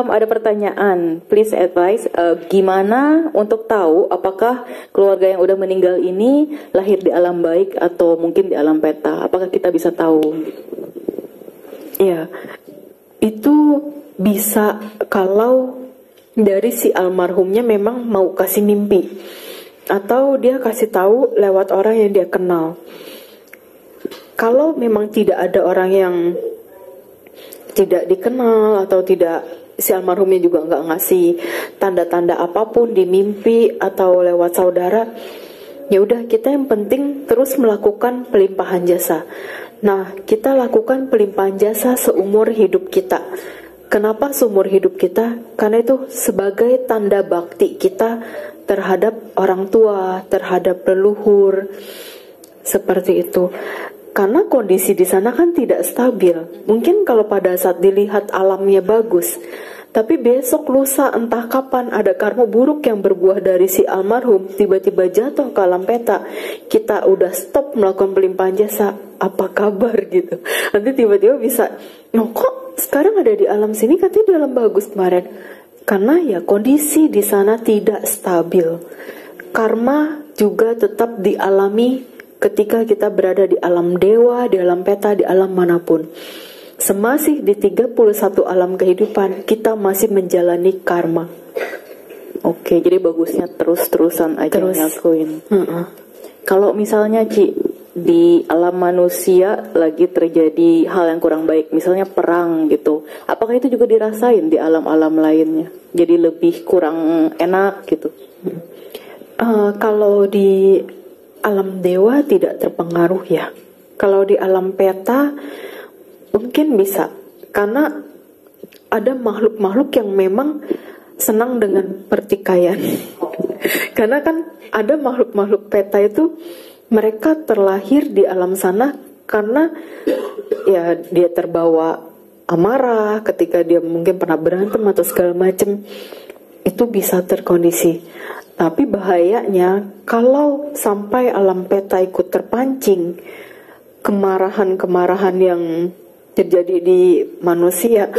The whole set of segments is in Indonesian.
ada pertanyaan. Please advise, gimana untuk tahu apakah keluarga yang udah meninggal ini lahir di alam baik atau mungkin di alam peta? Apakah kita bisa tahu? Ya, itu bisa kalau dari si almarhumnya memang mau kasih mimpi, atau dia kasih tahu lewat orang yang dia kenal. Kalau memang tidak ada orang yang tidak dikenal atau tidak, si almarhumnya juga nggak ngasih tanda-tanda apapun di mimpi atau lewat saudara, ya udah, kita yang penting terus melakukan pelimpahan jasa. Nah, kita lakukan pelimpahan jasa seumur hidup kita. Kenapa seumur hidup kita? Karena itu sebagai tanda bakti kita terhadap orang tua, terhadap leluhur, seperti itu. Karena kondisi di sana kan tidak stabil. Mungkin kalau pada saat dilihat alamnya bagus, tapi besok lusa entah kapan ada karma buruk yang berbuah dari si almarhum, tiba-tiba jatuh ke alam peta, kita udah stop melakukan pelimpahan jasa, apa kabar gitu. Nanti tiba-tiba bisa, no kok sekarang ada di alam sini, katanya di alam bagus kemarin. Karena ya kondisi di sana tidak stabil. Karma juga tetap dialami ketika kita berada di alam dewa, di alam peta, di alam manapun. Semasih di 31 alam kehidupan, kita masih menjalani karma. Oke, jadi bagusnya terus-terusan aja ngelakuin. Kalau misalnya Ci, di alam manusia lagi terjadi hal yang kurang baik, misalnya perang gitu, apakah itu juga dirasain di alam-alam lainnya? Jadi lebih kurang enak gitu? Kalau di alam dewa tidak terpengaruh ya. Kalau di alam peta mungkin bisa, karena ada makhluk-makhluk yang memang senang dengan pertikaian. Karena kan ada makhluk-makhluk peta itu mereka terlahir di alam sana karena ya dia terbawa amarah ketika dia mungkin pernah berantem atau segala macam, itu bisa terkondisi. Tapi bahayanya kalau sampai alam peta ikut terpancing, kemarahan-kemarahan yang terjadi di manusia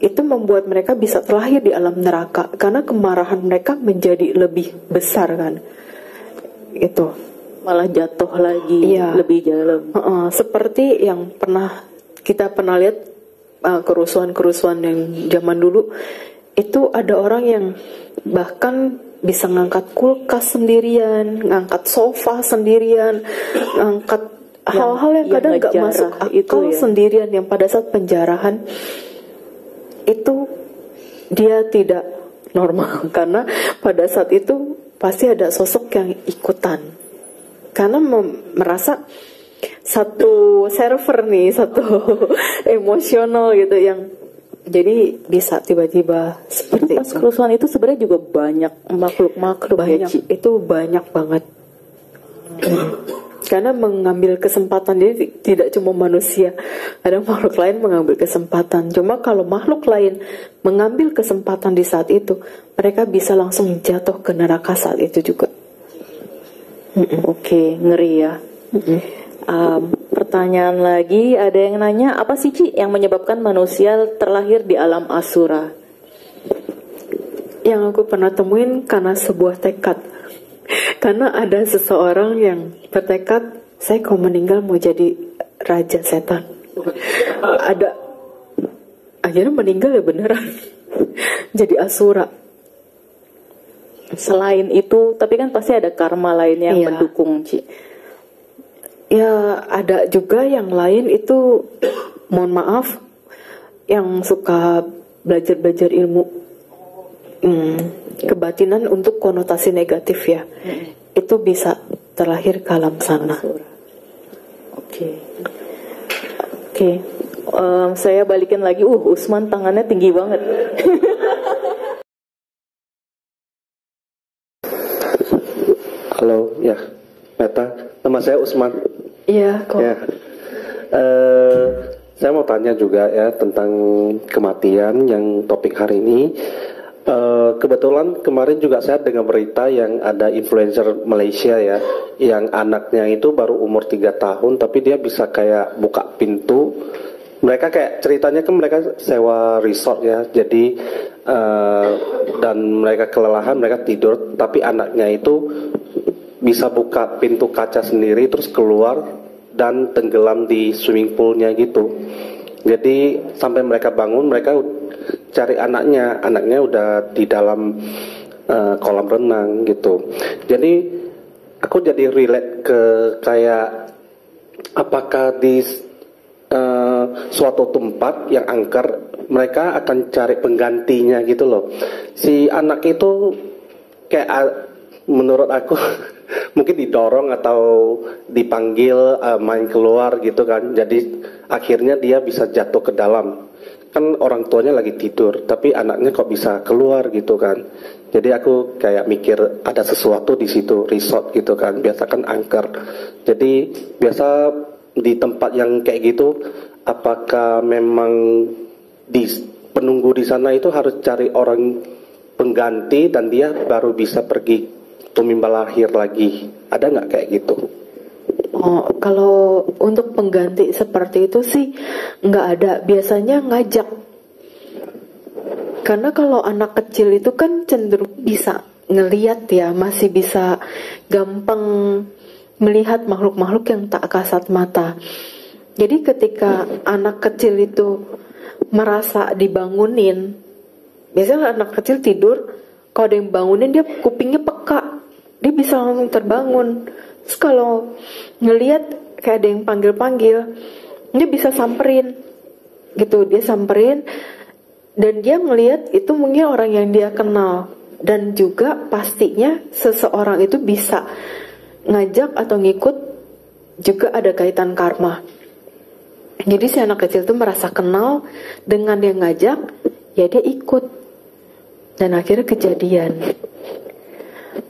itu membuat mereka bisa terlahir di alam neraka, karena kemarahan mereka menjadi lebih besar kan. Itu malah jatuh lagi, lebih dalam. Seperti yang kita pernah lihat kerusuhan-kerusuhan yang zaman dulu, itu ada orang yang bahkan bisa ngangkat kulkas sendirian, ngangkat sofa sendirian, ngangkat hal-hal yang kadang gak masuk akal ya, sendirian, yang pada saat penjarahan itu dia tidak normal. Karena pada saat itu pasti ada sosok yang ikutan, karena merasa satu server nih, satu emosional gitu, yang jadi bisa tiba-tiba seperti pas itu. Kerusuhan itu sebenarnya juga banyak makhluk-makhluk, banyak ya, itu banyak banget. Karena mengambil kesempatan, jadi tidak cuma manusia, ada makhluk lain mengambil kesempatan. Cuma kalau makhluk lain mengambil kesempatan di saat itu, mereka bisa langsung jatuh ke neraka saat itu juga. Oke, ngeri ya. Pertanyaan lagi, ada yang nanya, apa sih Ci yang menyebabkan manusia terlahir di alam asura? Yang aku pernah temuin karena sebuah tekad. Karena ada seseorang yang bertekad, saya kalau meninggal mau jadi raja setan. Ada, akhirnya meninggal ya beneran jadi asura. Selain itu, tapi kan pasti ada karma lainnya yang mendukung Ci. Ya ada juga yang lain itu, mohon maaf, yang suka belajar-belajar ilmu kebatinan untuk konotasi negatif ya, itu bisa terlahir ke alam sana. Oke. Saya balikin lagi, Usman tangannya tinggi banget. Halo, ya, Meta, nama saya Usman. Iya, kok. Ya. Saya mau tanya juga ya tentang kematian yang topik hari ini. Kebetulan kemarin juga saya dengar berita yang ada influencer Malaysia ya, yang anaknya itu baru umur 3 tahun, tapi dia bisa kayak buka pintu, mereka kayak ceritanya kan mereka sewa resort ya, jadi dan mereka kelelahan, mereka tidur, tapi anaknya itu bisa buka pintu kaca sendiri terus keluar dan tenggelam di swimming poolnya gitu. Jadi sampai mereka bangun, mereka cari anaknya udah di dalam kolam renang gitu. Jadi aku jadi relate ke kayak apakah di suatu tempat yang angker mereka akan cari penggantinya gitu loh. Si anak itu kayak menurut aku mungkin didorong atau dipanggil main keluar gitu kan. Jadi akhirnya dia bisa jatuh ke dalam. Kan orang tuanya lagi tidur, tapi anaknya kok bisa keluar gitu kan. Jadi aku kayak mikir ada sesuatu di situ, resort gitu kan. Biasa kan angker. Jadi biasa di tempat yang kayak gitu, apakah memang di penunggu di sana itu harus cari orang pengganti dan dia baru bisa pergi tumimba lahir lagi? Ada nggak kayak gitu? Oh, kalau untuk pengganti seperti itu sih nggak ada. Biasanya ngajak. Karena kalau anak kecil itu kan cenderung bisa ngeliat ya, masih bisa gampang melihat makhluk-makhluk yang tak kasat mata. Jadi ketika anak kecil itu merasa dibangunin, biasanya anak kecil tidur, kalau ada yang bangunin dia kupingnya peka, dia bisa langsung terbangun. Terus kalau ngelihat kayak ada yang panggil-panggil, dia bisa samperin gitu, dia samperin dan dia ngelihat itu mungkin orang yang dia kenal. Dan juga pastinya seseorang itu bisa ngajak atau ngikut, juga ada kaitan karma. Jadi si anak kecil itu merasa kenal dengan yang ngajak, ya dia ikut. Dan akhirnya kejadian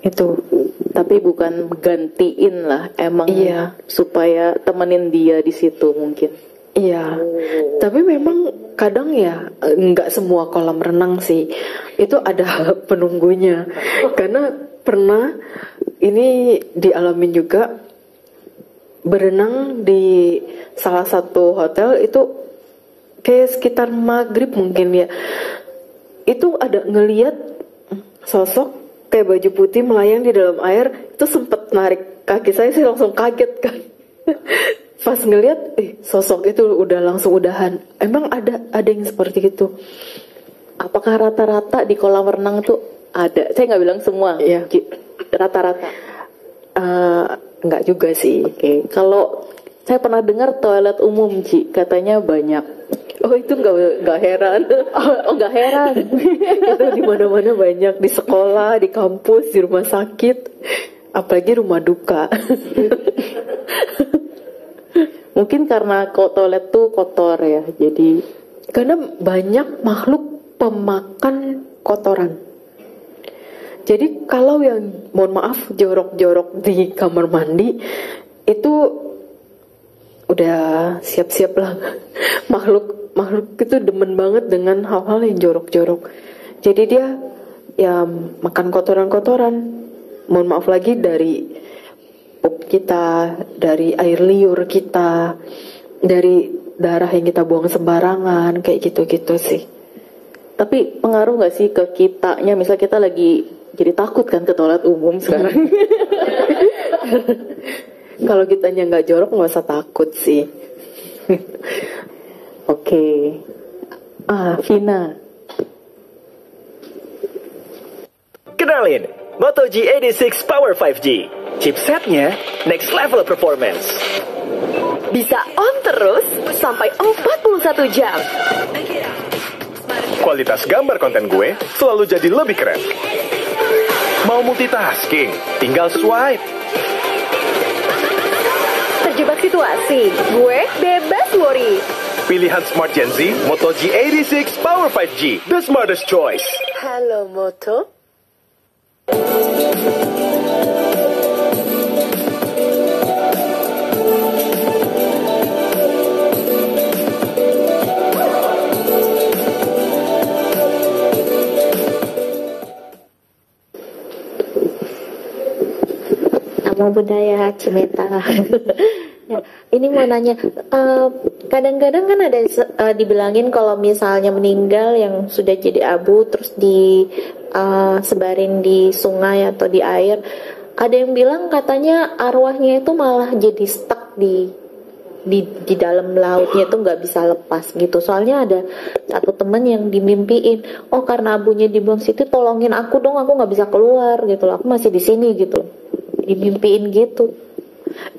itu. Tapi bukan gantiin lah, emang iya, supaya temenin dia di situ mungkin. Iya, tapi memang kadang ya nggak semua kolam renang sih itu ada penunggunya. Karena pernah ini dialamin juga, berenang di salah satu hotel itu kayak sekitar maghrib mungkin ya. Itu ada ngeliat sosok kayak baju putih melayang di dalam air. Itu sempet narik kaki saya langsung kaget kan. Pas ngeliat, sosok itu udah langsung udahan. Emang ada yang seperti itu. Apakah rata-rata di kolam renang tuh ada? Saya nggak bilang semua. Iya. Rata-rata. Enggak juga sih. Oke. Kalau saya pernah dengar toilet umum, Ci, katanya banyak. Oh, itu nggak heran. Oh, nggak heran. Itu di mana-mana banyak, di sekolah, di kampus, di rumah sakit, apalagi rumah duka. Mungkin karena toilet tuh kotor ya, jadi karena banyak makhluk pemakan kotoran. Jadi kalau yang mohon maaf jorok-jorok di kamar mandi itu udah siap-siap lah. Makhluk itu demen banget dengan hal-hal yang jorok-jorok. Jadi dia ya makan kotoran-kotoran. Mohon maaf lagi dari pup kita, dari air liur kita, dari darah yang kita buang sembarangan, kayak gitu-gitu sih. Tapi pengaruh nggak sih ke kitanya? Misal kita lagi jadi takut kan ke toilet umum sekarang. Kalau kitanya nggak jorok nggak usah takut sih. Oke. Vina. Kenalin, Moto G86 Power 5G. Chipsetnya next level performance. Bisa on terus sampai 41 jam. Kualitas gambar konten gue selalu jadi lebih keren. Mau multitasking, tinggal swipe. Terjebak situasi, gue bebas worry. Pilihan Smart Gen Z, Moto G86 Power 5G, the smartest choice. Halo Moto. Namo Buddhaya Cimeta. Ya, ini mau nanya, kadang-kadang kan ada dibilangin kalau misalnya meninggal yang sudah jadi abu terus sebarin di sungai atau di air, ada yang bilang katanya arwahnya itu malah jadi stuck di dalam lautnya, itu nggak bisa lepas gitu. Soalnya ada satu teman yang dimimpiin, oh karena abunya dibuang situ, tolongin aku dong, aku nggak bisa keluar gitu loh, aku masih di sini gitu, dimimpiin gitu.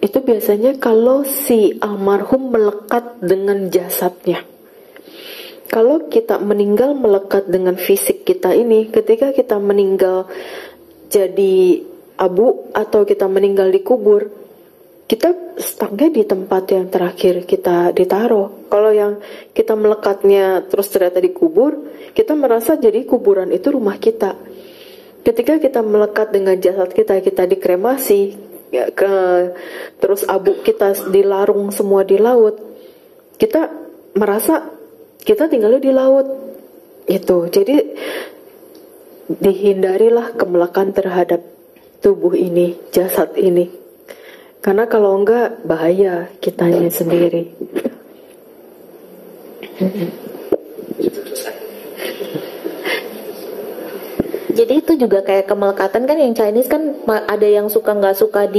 Itu biasanya kalau si almarhum melekat dengan jasadnya. Kalau kita meninggal melekat dengan fisik kita ini, ketika kita meninggal jadi abu atau kita meninggal dikubur, kita stucknya di tempat yang terakhir kita ditaruh. Kalau yang kita melekatnya terus ternyata dikubur, kita merasa jadi kuburan itu rumah kita. Ketika kita melekat dengan jasad kita dikremasi, ya, terus abu kita dilarung semua di laut, kita merasa kita tinggalnya di laut itu. Jadi dihindarilah kemelekan terhadap tubuh ini, jasad ini, karena kalau enggak bahaya kitanya sendiri. Jadi itu juga kayak kemelekatan kan, yang Chinese kan ada yang suka nggak suka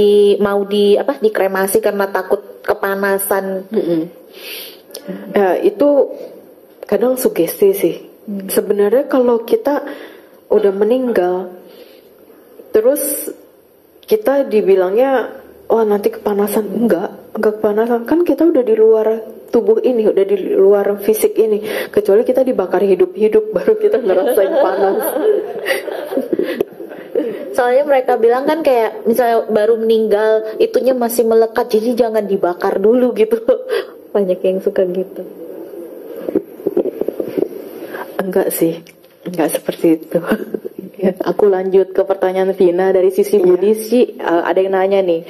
dikremasi karena takut kepanasan. Ya, itu kadang sugesti sih. Sebenarnya kalau kita udah meninggal terus kita dibilangnya oh nanti kepanasan, enggak kepanasan, kan kita udah di luar tubuh ini, udah di luar fisik ini, kecuali kita dibakar hidup-hidup baru kita ngerasain panas. Soalnya mereka bilang kan kayak misalnya baru meninggal itunya masih melekat, jadi jangan dibakar dulu gitu. Banyak yang suka gitu. Enggak sih, enggak seperti itu. Ya, aku lanjut ke pertanyaan Vina dari sisi Buddhis sih. Ada yang nanya nih,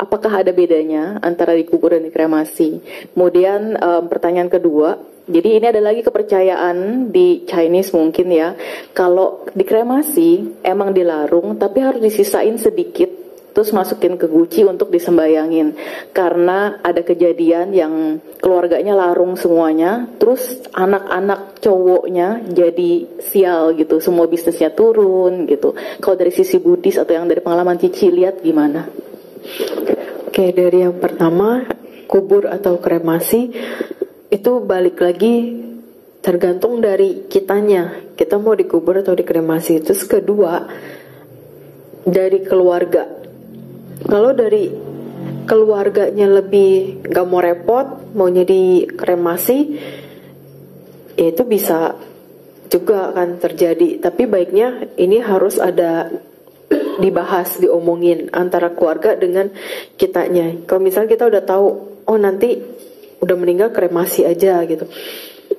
apakah ada bedanya antara dikubur dan dikremasi? Kemudian pertanyaan kedua, jadi ini ada lagi kepercayaan di Chinese mungkin ya, kalau dikremasi emang dilarung tapi harus disisain sedikit terus masukin ke guci untuk disembayangin, karena ada kejadian yang keluarganya larung semuanya, terus anak-anak cowoknya jadi sial gitu, semua bisnisnya turun gitu. Kalau dari sisi Buddhis atau yang dari pengalaman Cici lihat gimana? Oke, dari yang pertama, kubur atau kremasi itu balik lagi tergantung dari kitanya, kita mau dikubur atau dikremasi. Terus kedua, dari keluarga. Kalau dari keluarganya lebih gak mau repot, maunya dikremasi, ya itu bisa juga akan terjadi. Tapi baiknya ini harus ada dibahas, diomongin antara keluarga dengan kitanya. Kalau misalnya kita udah tahu, oh nanti udah meninggal kremasi aja gitu,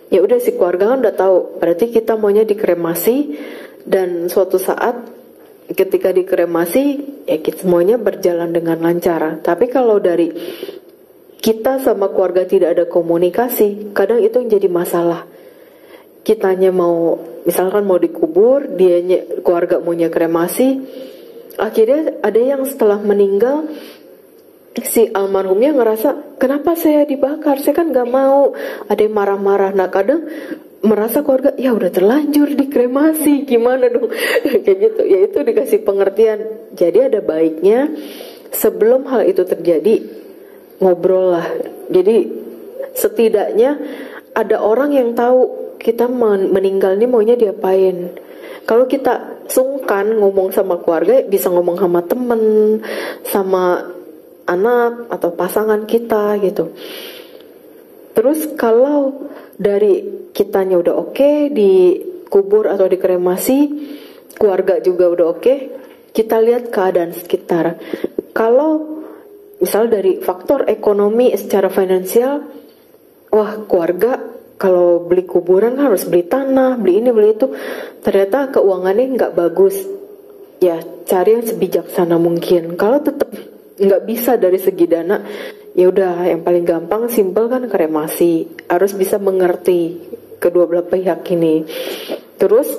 ya udah si keluarga kan udah tahu, berarti kita maunya dikremasi, dan suatu saat ketika dikremasi ya kita semuanya berjalan dengan lancar. Tapi kalau dari kita sama keluarga tidak ada komunikasi, kadang itu yang jadi masalah. Kitanya mau, misalkan mau dikubur, dianya keluarga maunya kremasi, akhirnya ada yang setelah meninggal si almarhumnya ngerasa kenapa saya dibakar, saya kan gak mau, ada yang marah-marah. Nah kadang merasa keluarga ya udah terlanjur dikremasi, gimana dong kayak gitu. Ya itu dikasih pengertian. Jadi ada baiknya sebelum hal itu terjadi ngobrol lah. Jadi setidaknya ada orang yang tahu kita meninggal ini maunya diapain. Kalau kita sungkan ngomong sama keluarga, bisa ngomong sama temen, sama anak atau pasangan kita gitu. Terus kalau dari kitanya udah oke, dikubur atau dikremasi, keluarga juga udah oke, kita lihat keadaan sekitar. Kalau misal dari faktor ekonomi secara finansial, wah keluarga kalau beli kuburan harus beli tanah, beli ini beli itu, ternyata keuangannya nggak bagus, ya cari yang sebijaksana mungkin. Kalau tetap nggak bisa dari segi dana, ya udah yang paling gampang simpel kan kremasi, harus bisa mengerti kedua belah pihak ini. Terus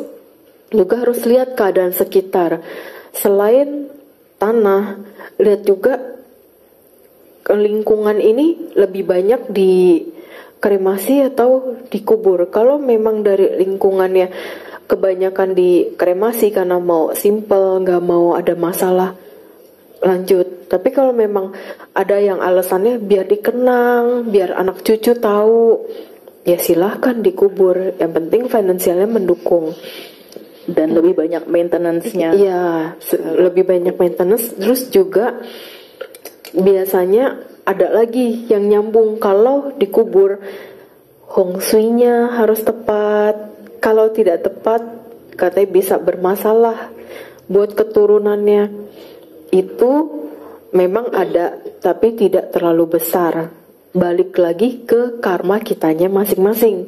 juga harus lihat keadaan sekitar, selain tanah lihat juga lingkungan ini lebih banyak di kremasi atau dikubur. Kalau memang dari lingkungannya kebanyakan di kremasi karena mau simple, nggak mau ada masalah, lanjut. Tapi kalau memang ada yang alasannya biar dikenang, biar anak cucu tahu, ya silahkan dikubur. Yang penting finansialnya mendukung. Dan lebih banyak maintenance-nya. Iya, lebih banyak maintenance. Terus juga biasanya ada lagi yang nyambung. Kalau dikubur, hong shui-nya harus tepat. Kalau tidak tepat, katanya bisa bermasalah buat keturunannya. Itu memang ada, tapi tidak terlalu besar. Balik lagi ke karma kitanya masing-masing.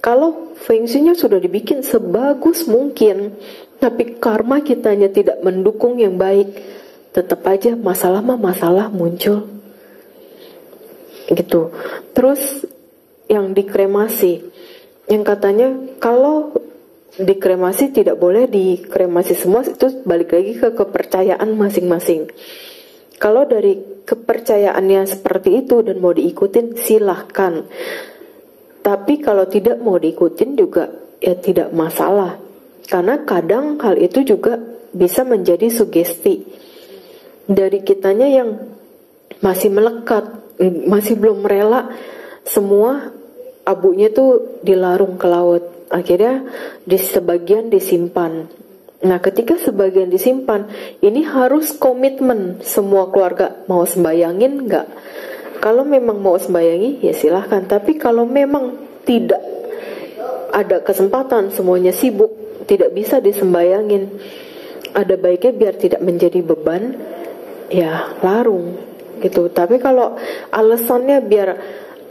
Kalau feng shui-nya sudah dibikin sebagus mungkin, tapi karma kitanya tidak mendukung yang baik, tetap aja masalah muncul. Gitu. Terus yang dikremasi, yang katanya kalau dikremasi tidak boleh dikremasi semua, itu balik lagi ke kepercayaan masing-masing. Kalau dari kepercayaannya seperti itu dan mau diikutin, silahkan. Tapi kalau tidak mau diikutin juga ya tidak masalah. Karena kadang hal itu juga bisa menjadi sugesti dari kitanya yang masih melekat, masih belum rela, semua abunya tuh dilarung ke laut. Akhirnya sebagian disimpan. Nah, ketika sebagian disimpan, ini harus komitmen semua keluarga. Mau sembayangin nggak? Kalau memang mau sembayangi, ya silahkan. Tapi kalau memang tidak ada kesempatan, semuanya sibuk, tidak bisa disembayangin, ada baiknya biar tidak menjadi beban, ya larung gitu. Tapi kalau alasannya biar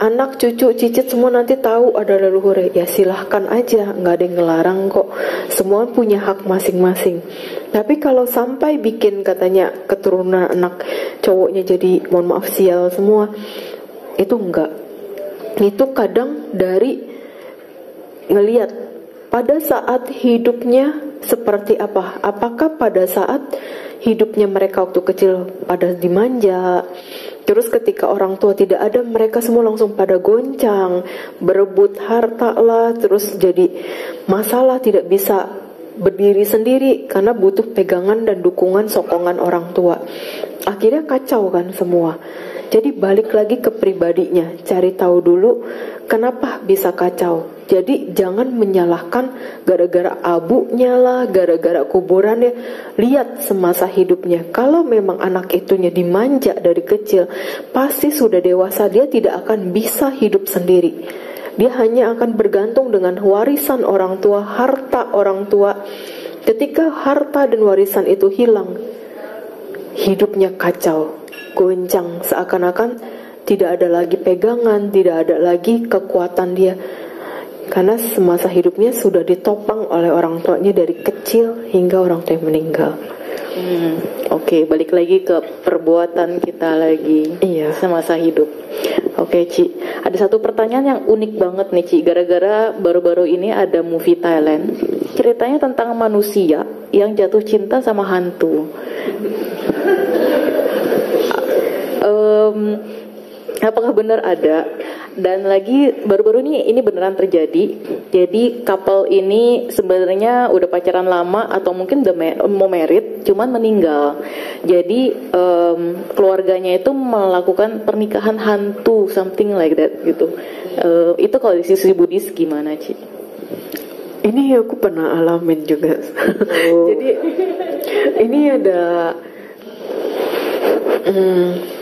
anak, cucu, cicit semua nanti tahu ada leluhur, ya silahkan aja, nggak ada yang ngelarang kok. Semua punya hak masing-masing. Tapi kalau sampai bikin katanya keturunan anak cowoknya jadi, mohon maaf, sial semua, itu enggak. Itu kadang dari ngelihat pada saat hidupnya seperti apa. Apakah pada saat hidupnya mereka waktu kecil pada dimanja, terus ketika orang tua tidak ada, mereka semua langsung pada goncang, berebut harta lah, terus jadi masalah, tidak bisa berdiri sendiri karena butuh pegangan dan dukungan sokongan orang tua. Akhirnya kacau kan semua. Jadi balik lagi ke pribadinya, cari tahu dulu kenapa bisa kacau. Jadi jangan menyalahkan gara-gara abunya lah, gara-gara kuburannya. Lihat semasa hidupnya. Kalau memang anak itunya dimanja dari kecil, pasti sudah dewasa dia tidak akan bisa hidup sendiri. Dia hanya akan bergantung dengan warisan orang tua, harta orang tua. Ketika harta dan warisan itu hilang, hidupnya kacau, goncang, seakan-akan tidak ada lagi pegangan, tidak ada lagi kekuatan dia. Karena semasa hidupnya sudah ditopang oleh orang tuanya dari kecil hingga orang tua meninggal. Oke, balik lagi ke perbuatan kita lagi. Iya. Semasa hidup. Oke, Ci, ada satu pertanyaan yang unik banget nih, Ci. Gara-gara baru-baru ini ada movie Thailand, ceritanya tentang manusia yang jatuh cinta sama hantu. Apakah benar ada? Dan lagi baru-baru ini beneran terjadi. Jadi couple ini sebenarnya udah pacaran lama atau mungkin udah mau married, cuman meninggal. Jadi keluarganya itu melakukan pernikahan hantu, something like that gitu. Itu kalau di sisi Buddhis gimana, Ci? Ini aku pernah alamin juga. Jadi ini ada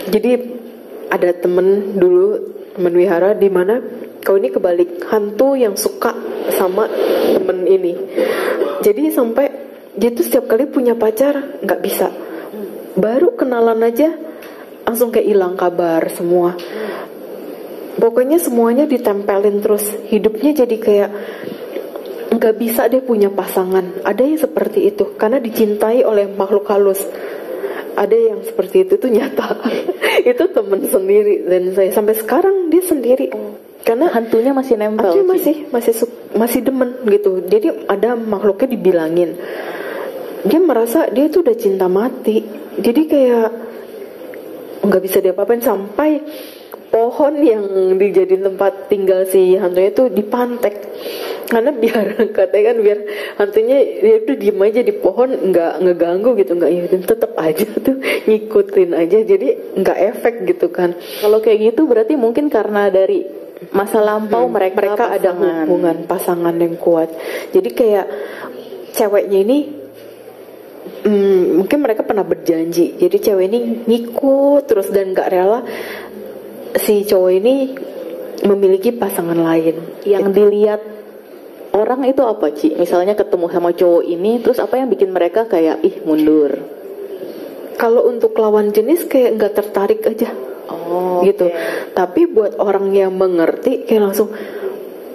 jadi ada temen wihara di mana kau ini kebalik, hantu yang suka sama temen ini. Jadi sampai dia tuh setiap kali punya pacar nggak bisa, baru kenalan aja langsung kayak hilang kabar semua. Pokoknya semuanya ditempelin terus, hidupnya jadi kayak nggak bisa dia punya pasangan. Ada yang seperti itu karena dicintai oleh makhluk halus. Ada yang seperti itu tuh nyata. Itu temen sendiri, dan saya sampai sekarang dia sendiri. Karena hantunya masih nempel. Masih demen gitu. Jadi ada makhluknya dibilangin. Dia merasa dia tuh udah cinta mati. Jadi kayak nggak bisa diapa-apain, sampai pohon yang dijadiin tempat tinggal si hantunya itu dipantek, karena biar katanya kan biar hantunya dia udah diem aja di pohon, nggak ngeganggu gitu, nggak ya tetap aja tuh ngikutin aja, jadi nggak efek gitu kan. Kalau kayak gitu berarti mungkin karena dari masa lampau mereka ada hubungan pasangan yang kuat. Jadi kayak ceweknya ini mungkin mereka pernah berjanji, jadi cewek ini ngikut terus dan nggak rela si cowok ini memiliki pasangan lain. Yang dilihat orang itu apa, Ci? Misalnya ketemu sama cowok ini, terus apa yang bikin mereka kayak ih mundur? Kalau untuk lawan jenis kayak nggak tertarik aja, gitu. Okay. Tapi buat orang yang mengerti kayak langsung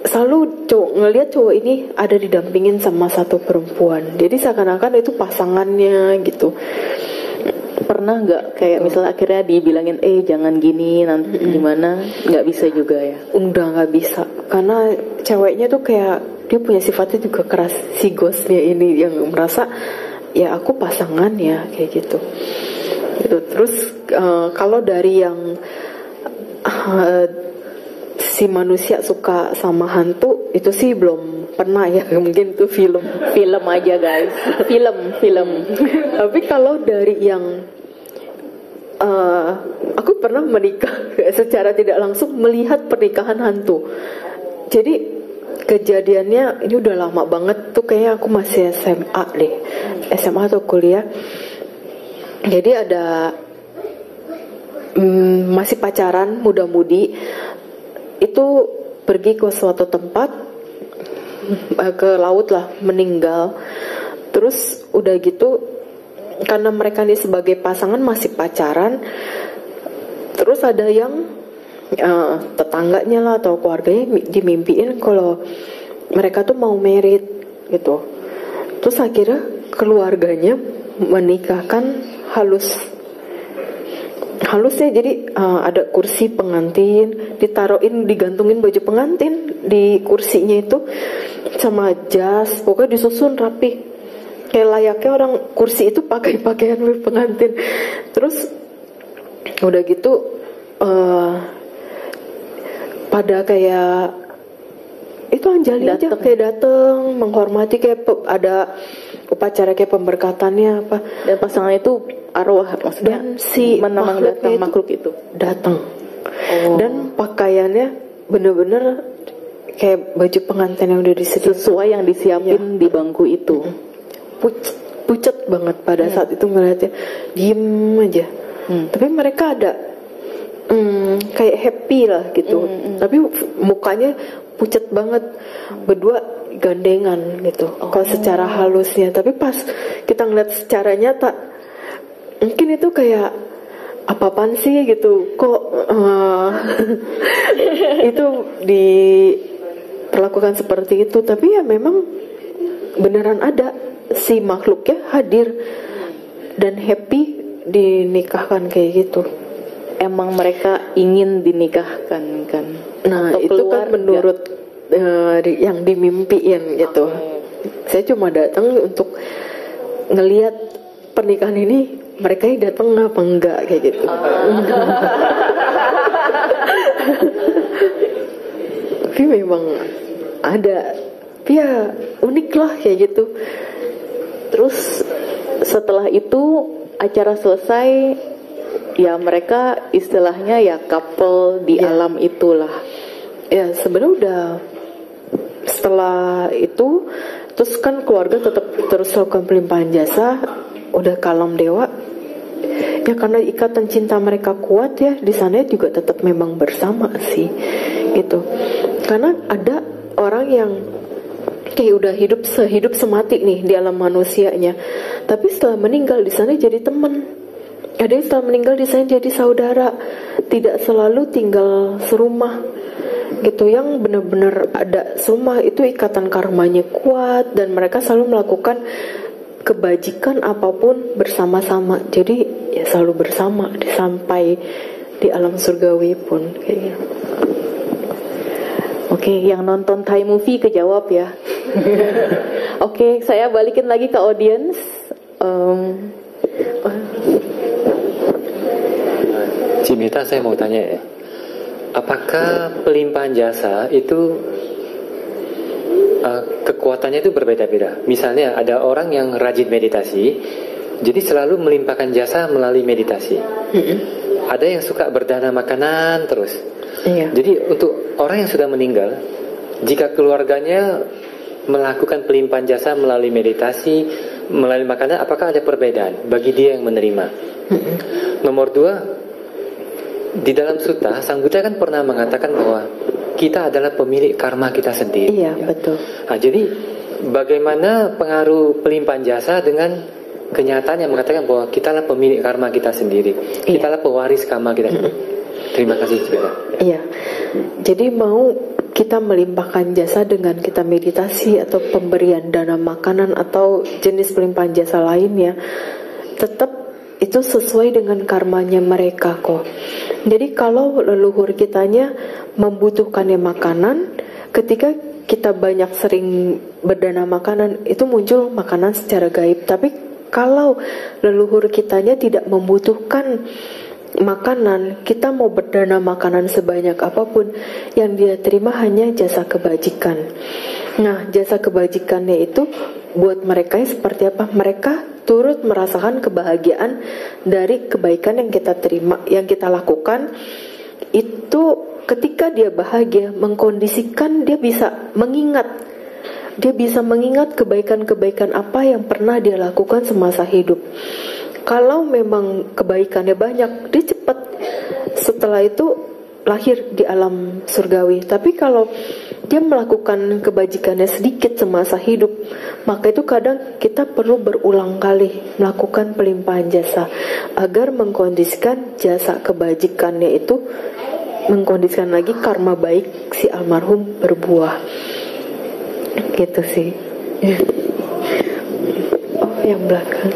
selalu ngelihat cowok ini ada didampingin sama satu perempuan. Jadi seakan-akan itu pasangannya gitu. Pernah nggak kayak misalnya akhirnya dibilangin jangan gini nanti gimana, nggak bisa juga ya? Udah nggak bisa, karena ceweknya tuh kayak dia punya sifatnya juga keras, si ghostnya ini yang merasa ya aku pasangan ya kayak gitu. Terus kalau dari yang si manusia suka sama hantu itu sih belum pernah ya, mungkin itu film aja guys, film. Tapi kalau dari yang aku pernah menikah secara tidak langsung melihat pernikahan hantu. Jadi kejadiannya ini udah lama banget tuh, kayaknya aku masih SMA deh, SMA atau kuliah. Jadi ada masih pacaran muda-mudi itu pergi ke suatu tempat, ke laut lah, meninggal. Terus udah gitu karena mereka ini sebagai pasangan masih pacaran, terus ada yang tetangganya lah atau keluarganya dimimpiin kalau mereka tuh mau married gitu. Terus akhirnya keluarganya menikahkan halusnya, jadi ada kursi pengantin, digantungin baju pengantin di kursinya itu sama jas, pokoknya disusun rapi kayak layaknya orang kursi itu pakai pakaian pengantin. Terus udah gitu pada kayak itu Anjali aja kayak dateng menghormati, kayak ada upacara kayak pemberkatannya apa, dan pasangan itu arwah maksudnya, dan si makhluk itu datang. Dan pakaiannya bener-bener kayak baju pengantin yang udah disediakan, sesuai yang disiapin di bangku itu. Pucet banget pada saat itu ngeliatnya, diem aja. Tapi mereka ada kayak happy lah gitu. Tapi mukanya pucet banget, berdua gandengan gitu. Kalau secara halusnya, tapi pas kita ngeliat secara nyata, mungkin itu kayak apa-apaan sih gitu. Kok itu diperlakukan seperti itu. Tapi ya memang beneran ada si makhluknya hadir dan happy dinikahkan kayak gitu. Emang mereka ingin dinikahkan kan? Nah atau itu kan menurut yang dimimpiin gitu. Saya cuma datang untuk ngelihat pernikahan ini, mereka datang apa enggak kayak gitu. Tapi memang ada, ya unik lah kayak gitu. Terus setelah itu acara selesai, ya mereka istilahnya ya couple di alam itulah. Ya sebenarnya udah setelah itu, terus kan keluarga tetap terus lakukan pelimpahan jasa, udah kalam dewa. Ya karena ikatan cinta mereka kuat ya, di sana juga tetap memang bersama sih, gitu. Karena ada orang yang kayak udah hidup semati nih di alam manusianya, tapi setelah meninggal di sana jadi teman. Ada yang setelah meninggal di sana jadi saudara, tidak selalu tinggal serumah gitu. Yang benar-benar ada serumah itu ikatan karmanya kuat, dan mereka selalu melakukan kebajikan apapun bersama-sama. Jadi ya selalu bersama sampai di alam surgawi pun kayak gitu. Oke, yang nonton Thai movie kejawab ya. Oke, saya balikin lagi ke audience. Cimeta, saya mau tanya ya, apakah pelimpahan jasa itu kekuatannya itu berbeda-beda? Misalnya ada orang yang rajin meditasi, jadi selalu melimpahkan jasa melalui meditasi. Ada yang suka berdana makanan terus. Jadi untuk orang yang sudah meninggal, jika keluarganya melakukan pelimpahan jasa melalui meditasi, melalui makanan, apakah ada perbedaan bagi dia yang menerima? Nomor 2, di dalam sutta, Sang Buddha kan pernah mengatakan bahwa kita adalah pemilik karma kita sendiri. Iya, betul. Nah, jadi bagaimana pengaruh pelimpahan jasa dengan kenyataan yang mengatakan bahwa kita adalah pemilik karma kita sendiri, kita adalah pewaris karma kita sendiri. Terima kasih. Iya. Jadi mau kita melimpahkan jasa dengan kita meditasi atau pemberian dana makanan atau jenis pelimpahan jasa lainnya, tetap itu sesuai dengan karmanya mereka kok. Jadi kalau leluhur kitanya membutuhkannya makanan, ketika kita banyak sering berdana makanan, itu muncul makanan secara gaib. Tapi kalau leluhur kitanya tidak membutuhkan makanan, kita mau berdana makanan sebanyak apapun, yang dia terima hanya jasa kebajikan. Nah, jasa kebajikannya itu buat mereka seperti apa? Mereka turut merasakan kebahagiaan dari kebaikan yang kita terima, yang kita lakukan. Itu ketika dia bahagia, mengkondisikan dia bisa mengingat. Dia bisa mengingat kebaikan-kebaikan apa yang pernah dia lakukan semasa hidup. Kalau memang kebaikannya banyak, dia cepat setelah itu lahir di alam surgawi. Tapi kalau dia melakukan kebajikannya sedikit semasa hidup, maka itu kadang kita perlu berulang kali melakukan pelimpahan jasa agar mengkondisikan jasa kebajikannya itu, mengkondisikan lagi karma baik si almarhum berbuah. Gitu sih. Oh, yang belakang.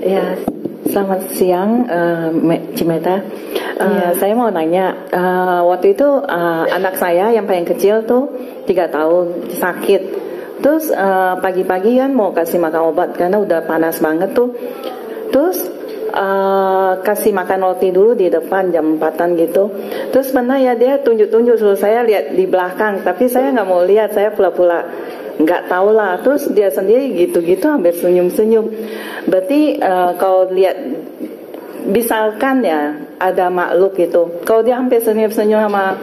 Ya, selamat siang, Cimeta. Saya mau nanya, waktu itu anak saya yang paling kecil tuh 3 tahun sakit. Terus pagi-pagi kan mau kasih makan obat karena udah panas banget tuh. Terus kasih makan roti dulu di depan jam 4-an gitu. Terus mana ya dia tunjuk-tunjuk, suruh saya lihat di belakang, tapi saya nggak mau lihat, saya pula-pula nggak tahu lah. Terus dia sendiri gitu-gitu hampir senyum-senyum. Berarti kalau lihat, misalkan ya ada makhluk gitu, kalau dia hampir senyum-senyum sama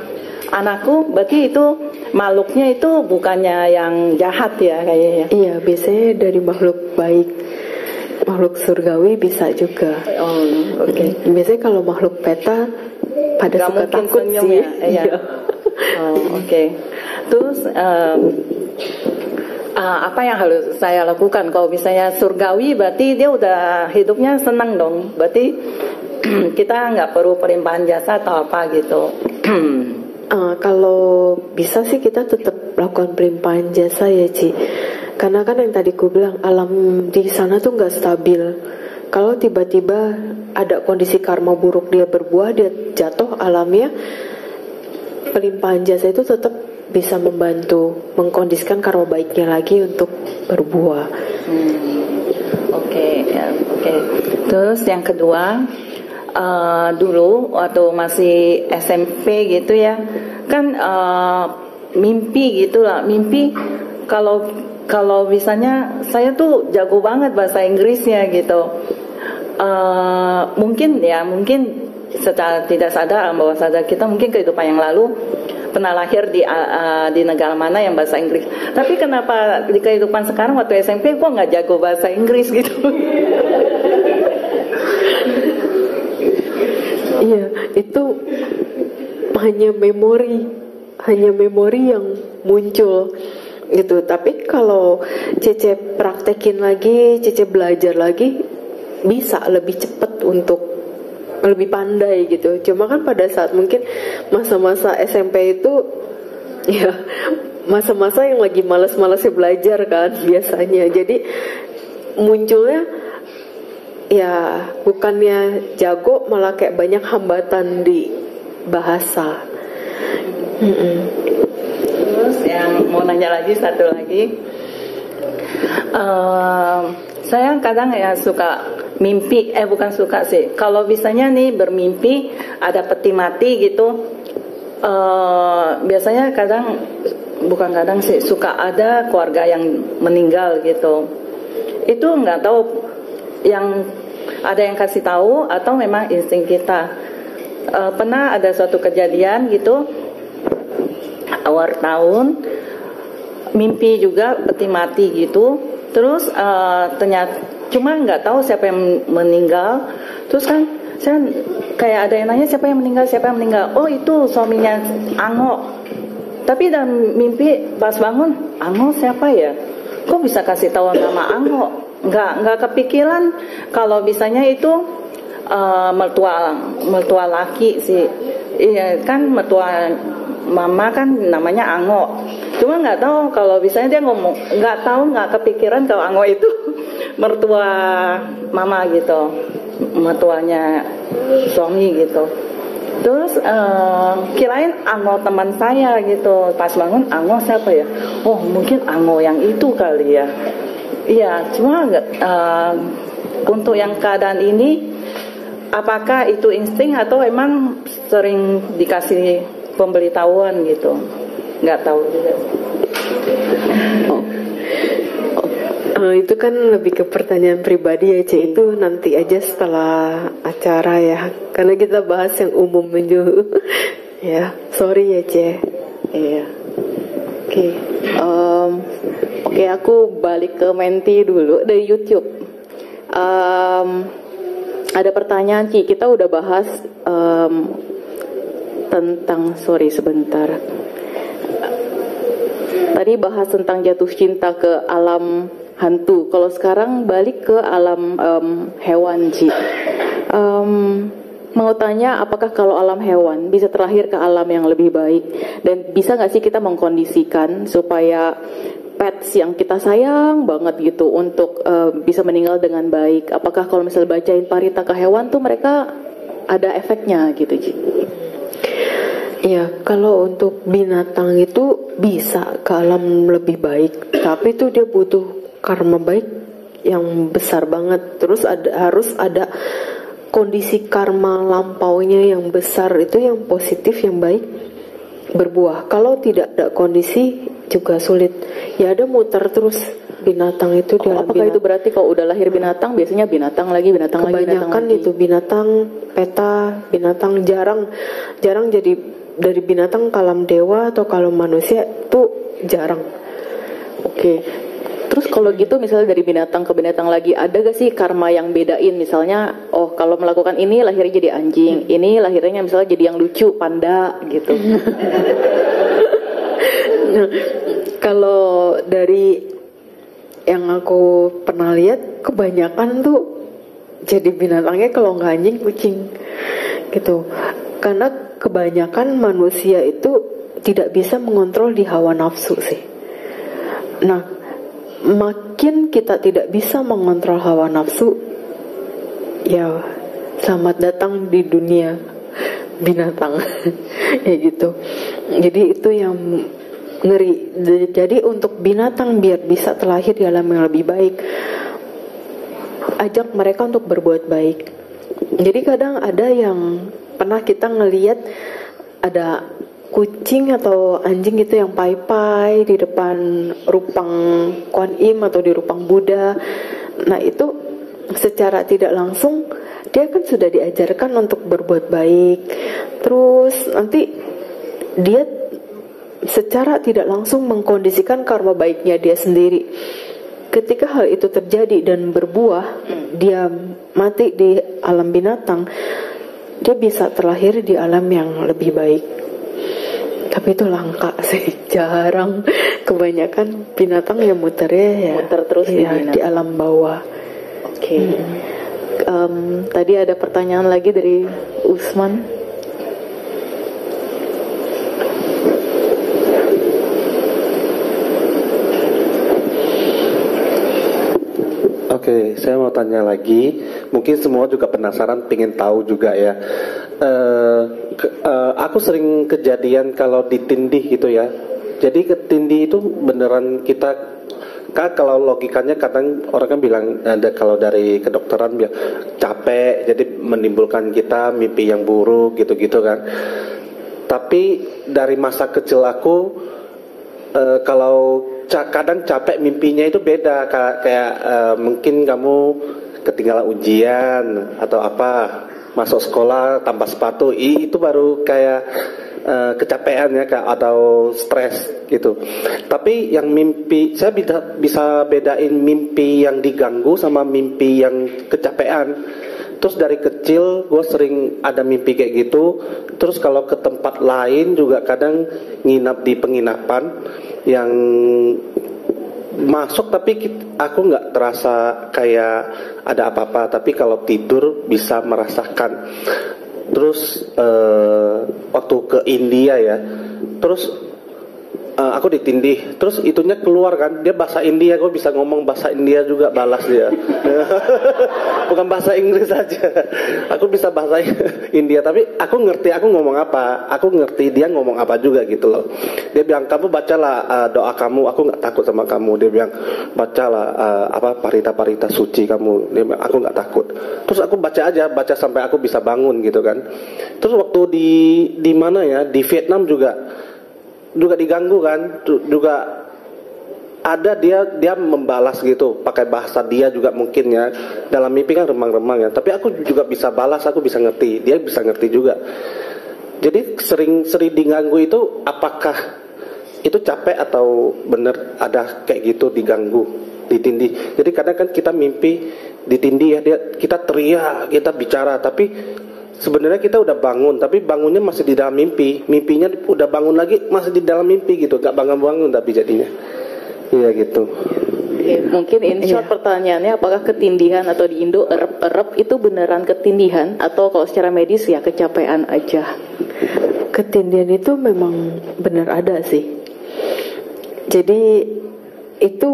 anakku, berarti itu makhluknya itu bukannya yang jahat ya kayaknya. Iya, biasanya dari makhluk baik, makhluk surgawi bisa juga. Oh, oke. Biasanya kalau makhluk peta pada gak suka takut sih. Ya. Oh, oke. Terus apa yang harus saya lakukan? Kalau misalnya surgawi, berarti dia udah hidupnya senang dong. Berarti kita nggak perlu pelimpahan jasa atau apa gitu. Kalau bisa sih kita tetap lakukan pelimpahan jasa ya, Ci. Karena kan yang tadi ku bilang, alam di sana tuh nggak stabil. Kalau tiba-tiba ada kondisi karma buruk dia berbuah, dia jatuh alamnya, pelimpahan jasa itu tetap bisa membantu mengkondisikan karma baiknya lagi untuk berbuah. Oke. Terus yang kedua, dulu waktu masih SMP gitu ya, kan mimpi gitulah. Mimpi kalau misalnya saya tuh jago banget bahasa Inggrisnya gitu. Mungkin secara tidak sadar, bawah sadar kita mungkin kehidupan yang lalu pernah lahir di negara mana yang bahasa Inggris. Tapi kenapa di kehidupan sekarang waktu SMP kok nggak jago bahasa Inggris gitu? Iya, itu hanya memori yang muncul gitu. Tapi kalau Cece praktekin lagi, Cece belajar lagi, bisa lebih cepat untuk lebih pandai gitu. Cuma kan pada saat mungkin masa-masa SMP itu ya masa-masa yang lagi malas-malasnya belajar kan biasanya. Jadi munculnya ya bukannya jago, malah kayak banyak hambatan di bahasa. Terus yang mau nanya lagi, satu lagi, saya kadang ya suka mimpi, bukan suka sih. Kalau misalnya nih bermimpi ada peti mati gitu, biasanya bukan kadang sih, suka ada keluarga yang meninggal gitu. Itu nggak tahu yang ada yang kasih tahu atau memang insting kita. Pernah ada suatu kejadian gitu, awal tahun, mimpi juga peti mati gitu. Terus ternyata cuma nggak tahu siapa yang meninggal. Terus kan saya kayak ada yang nanya siapa yang meninggal. Oh itu suaminya Ango. Tapi dalam mimpi pas bangun, Ango siapa ya? Kok bisa kasih tahu nama Ango? Nggak kepikiran kalau bisanya itu mertua laki sih. Iya kan, mertua mama kan namanya Ango. Cuma nggak tahu kalau bisanya dia ngomong, nggak kepikiran kalau Ango itu mertua mama gitu, mertuanya suami gitu. Terus kirain Ango teman saya gitu. Pas bangun, Ango siapa ya? Oh mungkin Ango yang itu kali ya. Iya, cuma untuk yang keadaan ini, apakah itu insting atau emang sering dikasih pemberitahuan gitu? Nggak tahu juga. Itu kan lebih ke pertanyaan pribadi ya, Ci. Itu nanti aja setelah acara ya, karena kita bahas yang umum dulu. Ya, sorry ya, Ci. Iya. Oke, aku balik ke Menti dulu dari YouTube. Ada pertanyaan, Ci. Kita udah bahas tentang, sorry sebentar. Tadi bahas tentang jatuh cinta ke alam hantu. Kalau sekarang balik ke alam hewan, Ci. Mau tanya, apakah kalau alam hewan bisa terlahir ke alam yang lebih baik? Dan bisa nggak sih kita mengkondisikan supaya pets yang kita sayang banget gitu untuk bisa meninggal dengan baik? Apakah kalau misalnya bacain parita ke hewan tuh mereka ada efeknya gitu, Ci? Iya, kalau untuk binatang itu bisa ke alam lebih baik, tapi itu dia butuh karma baik yang besar banget. Terus harus ada kondisi karma lampaunya yang besar, itu yang positif, yang baik berbuah. Kalau tidak ada kondisi juga sulit. Ya ada muter terus binatang itu di alam. Apakah itu berarti kalau udah lahir binatang biasanya binatang lagi? Kebanyakan itu binatang peta, binatang jarang jadi dari binatang ke alam dewa atau kalau manusia itu jarang. Oke. Terus kalau gitu misalnya dari binatang ke binatang lagi, ada gak sih karma yang bedain? Misalnya, oh kalau melakukan ini lahirnya jadi anjing, ini lahirnya misalnya jadi yang lucu, panda gitu. Nah, kalau dari yang aku pernah lihat, kebanyakan tuh jadi binatangnya kalau nggak anjing, kucing gitu. Karena kebanyakan manusia itu tidak bisa mengontrol di hawa nafsu sih. Nah, makin kita tidak bisa mengontrol hawa nafsu, ya selamat datang di dunia binatang. Ya gitu. Jadi itu yang ngeri. Jadi untuk binatang biar bisa terlahir di alam yang lebih baik, ajak mereka untuk berbuat baik. Jadi kadang ada yang pernah kita ngelihat ada kucing atau anjing gitu yang pai-pai di depan rupang Kuan Im atau di rupang Buddha. Nah itu secara tidak langsung dia kan sudah diajarkan untuk berbuat baik. Terus nanti dia secara tidak langsung mengkondisikan karma baiknya dia sendiri. Ketika hal itu terjadi dan berbuah, dia mati di alam binatang, dia bisa terlahir di alam yang lebih baik. Tapi itu langka sih, jarang. Kebanyakan binatang yang muternya ya muter terus di alam bawah. Oke. Tadi ada pertanyaan lagi dari Usman. Oke, saya mau tanya lagi. Mungkin semua juga penasaran, pengen tahu juga ya. Aku sering kejadian kalau ditindih gitu ya. Jadi ketindih itu beneran kita Kan kalau logikanya kadang orang kan bilang ada, kalau dari kedokteran bilang capek jadi menimbulkan kita mimpi yang buruk gitu-gitu kan. Tapi dari masa kecil aku kalau kadang capek mimpinya itu beda, kayak mungkin kamu ketinggalan ujian atau apa, masuk sekolah tanpa sepatu, itu baru kayak kecapean ya Kak, atau stres gitu. Tapi yang mimpi, saya bisa bedain mimpi yang diganggu sama mimpi yang kecapean. Terus dari kecil gue sering ada mimpi kayak gitu. Terus kalau ke tempat lain juga kadang nginap di penginapan yang masuk, tapi aku nggak terasa kayak ada apa-apa. Tapi kalau tidur bisa merasakan. Terus waktu ke India ya, terus aku ditindih, terus itunya keluar kan, dia bahasa India, gue bisa ngomong bahasa India juga, balas dia. Bukan bahasa Inggris saja, aku bisa bahasa India, tapi aku ngerti aku ngomong apa, aku ngerti dia ngomong apa juga gitu loh. Dia bilang, kamu bacalah doa kamu, aku nggak takut sama kamu. Dia bilang, bacalah parita-parita suci kamu. Dia bilang, aku nggak takut. Terus aku baca aja, baca sampai aku bisa bangun gitu kan. Terus waktu di mana ya, di Vietnam juga diganggu kan, juga ada dia membalas gitu pakai bahasa dia juga mungkin ya, dalam mimpi kan remang-remang ya, tapi aku juga bisa balas, aku bisa ngerti, dia bisa ngerti juga. Jadi sering diganggu itu, apakah itu capek atau bener ada kayak gitu diganggu, ditindih. Jadi kadang kan kita mimpi ditindih ya, kita teriak, kita bicara, tapi sebenarnya kita udah bangun, tapi bangunnya masih di dalam mimpi. Mimpinya udah bangun lagi, masih di dalam mimpi gitu. Gak bangun-bangun tapi jadinya. Iya gitu. Oke, mungkin in short pertanyaannya, apakah ketindihan atau di Indo erep itu beneran ketindihan, atau kalau secara medis ya kecapean aja? Ketindihan itu memang benar ada sih. Jadi itu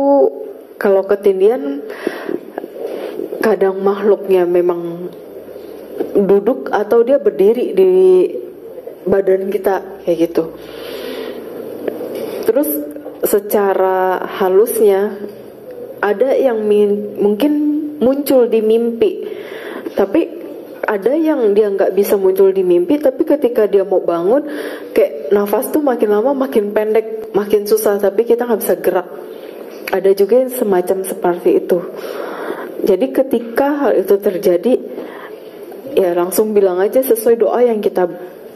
kalau ketindihan kadang makhluknya memang duduk atau dia berdiri di badan kita kayak gitu. Terus secara halusnya ada yang mungkin muncul di mimpi, tapi ada yang dia nggak bisa muncul di mimpi, tapi ketika dia mau bangun kayak nafas tuh makin lama makin pendek, makin susah, tapi kita nggak bisa gerak. Ada juga yang semacam seperti itu. Jadi ketika hal itu terjadi, ya langsung bilang aja sesuai doa yang kita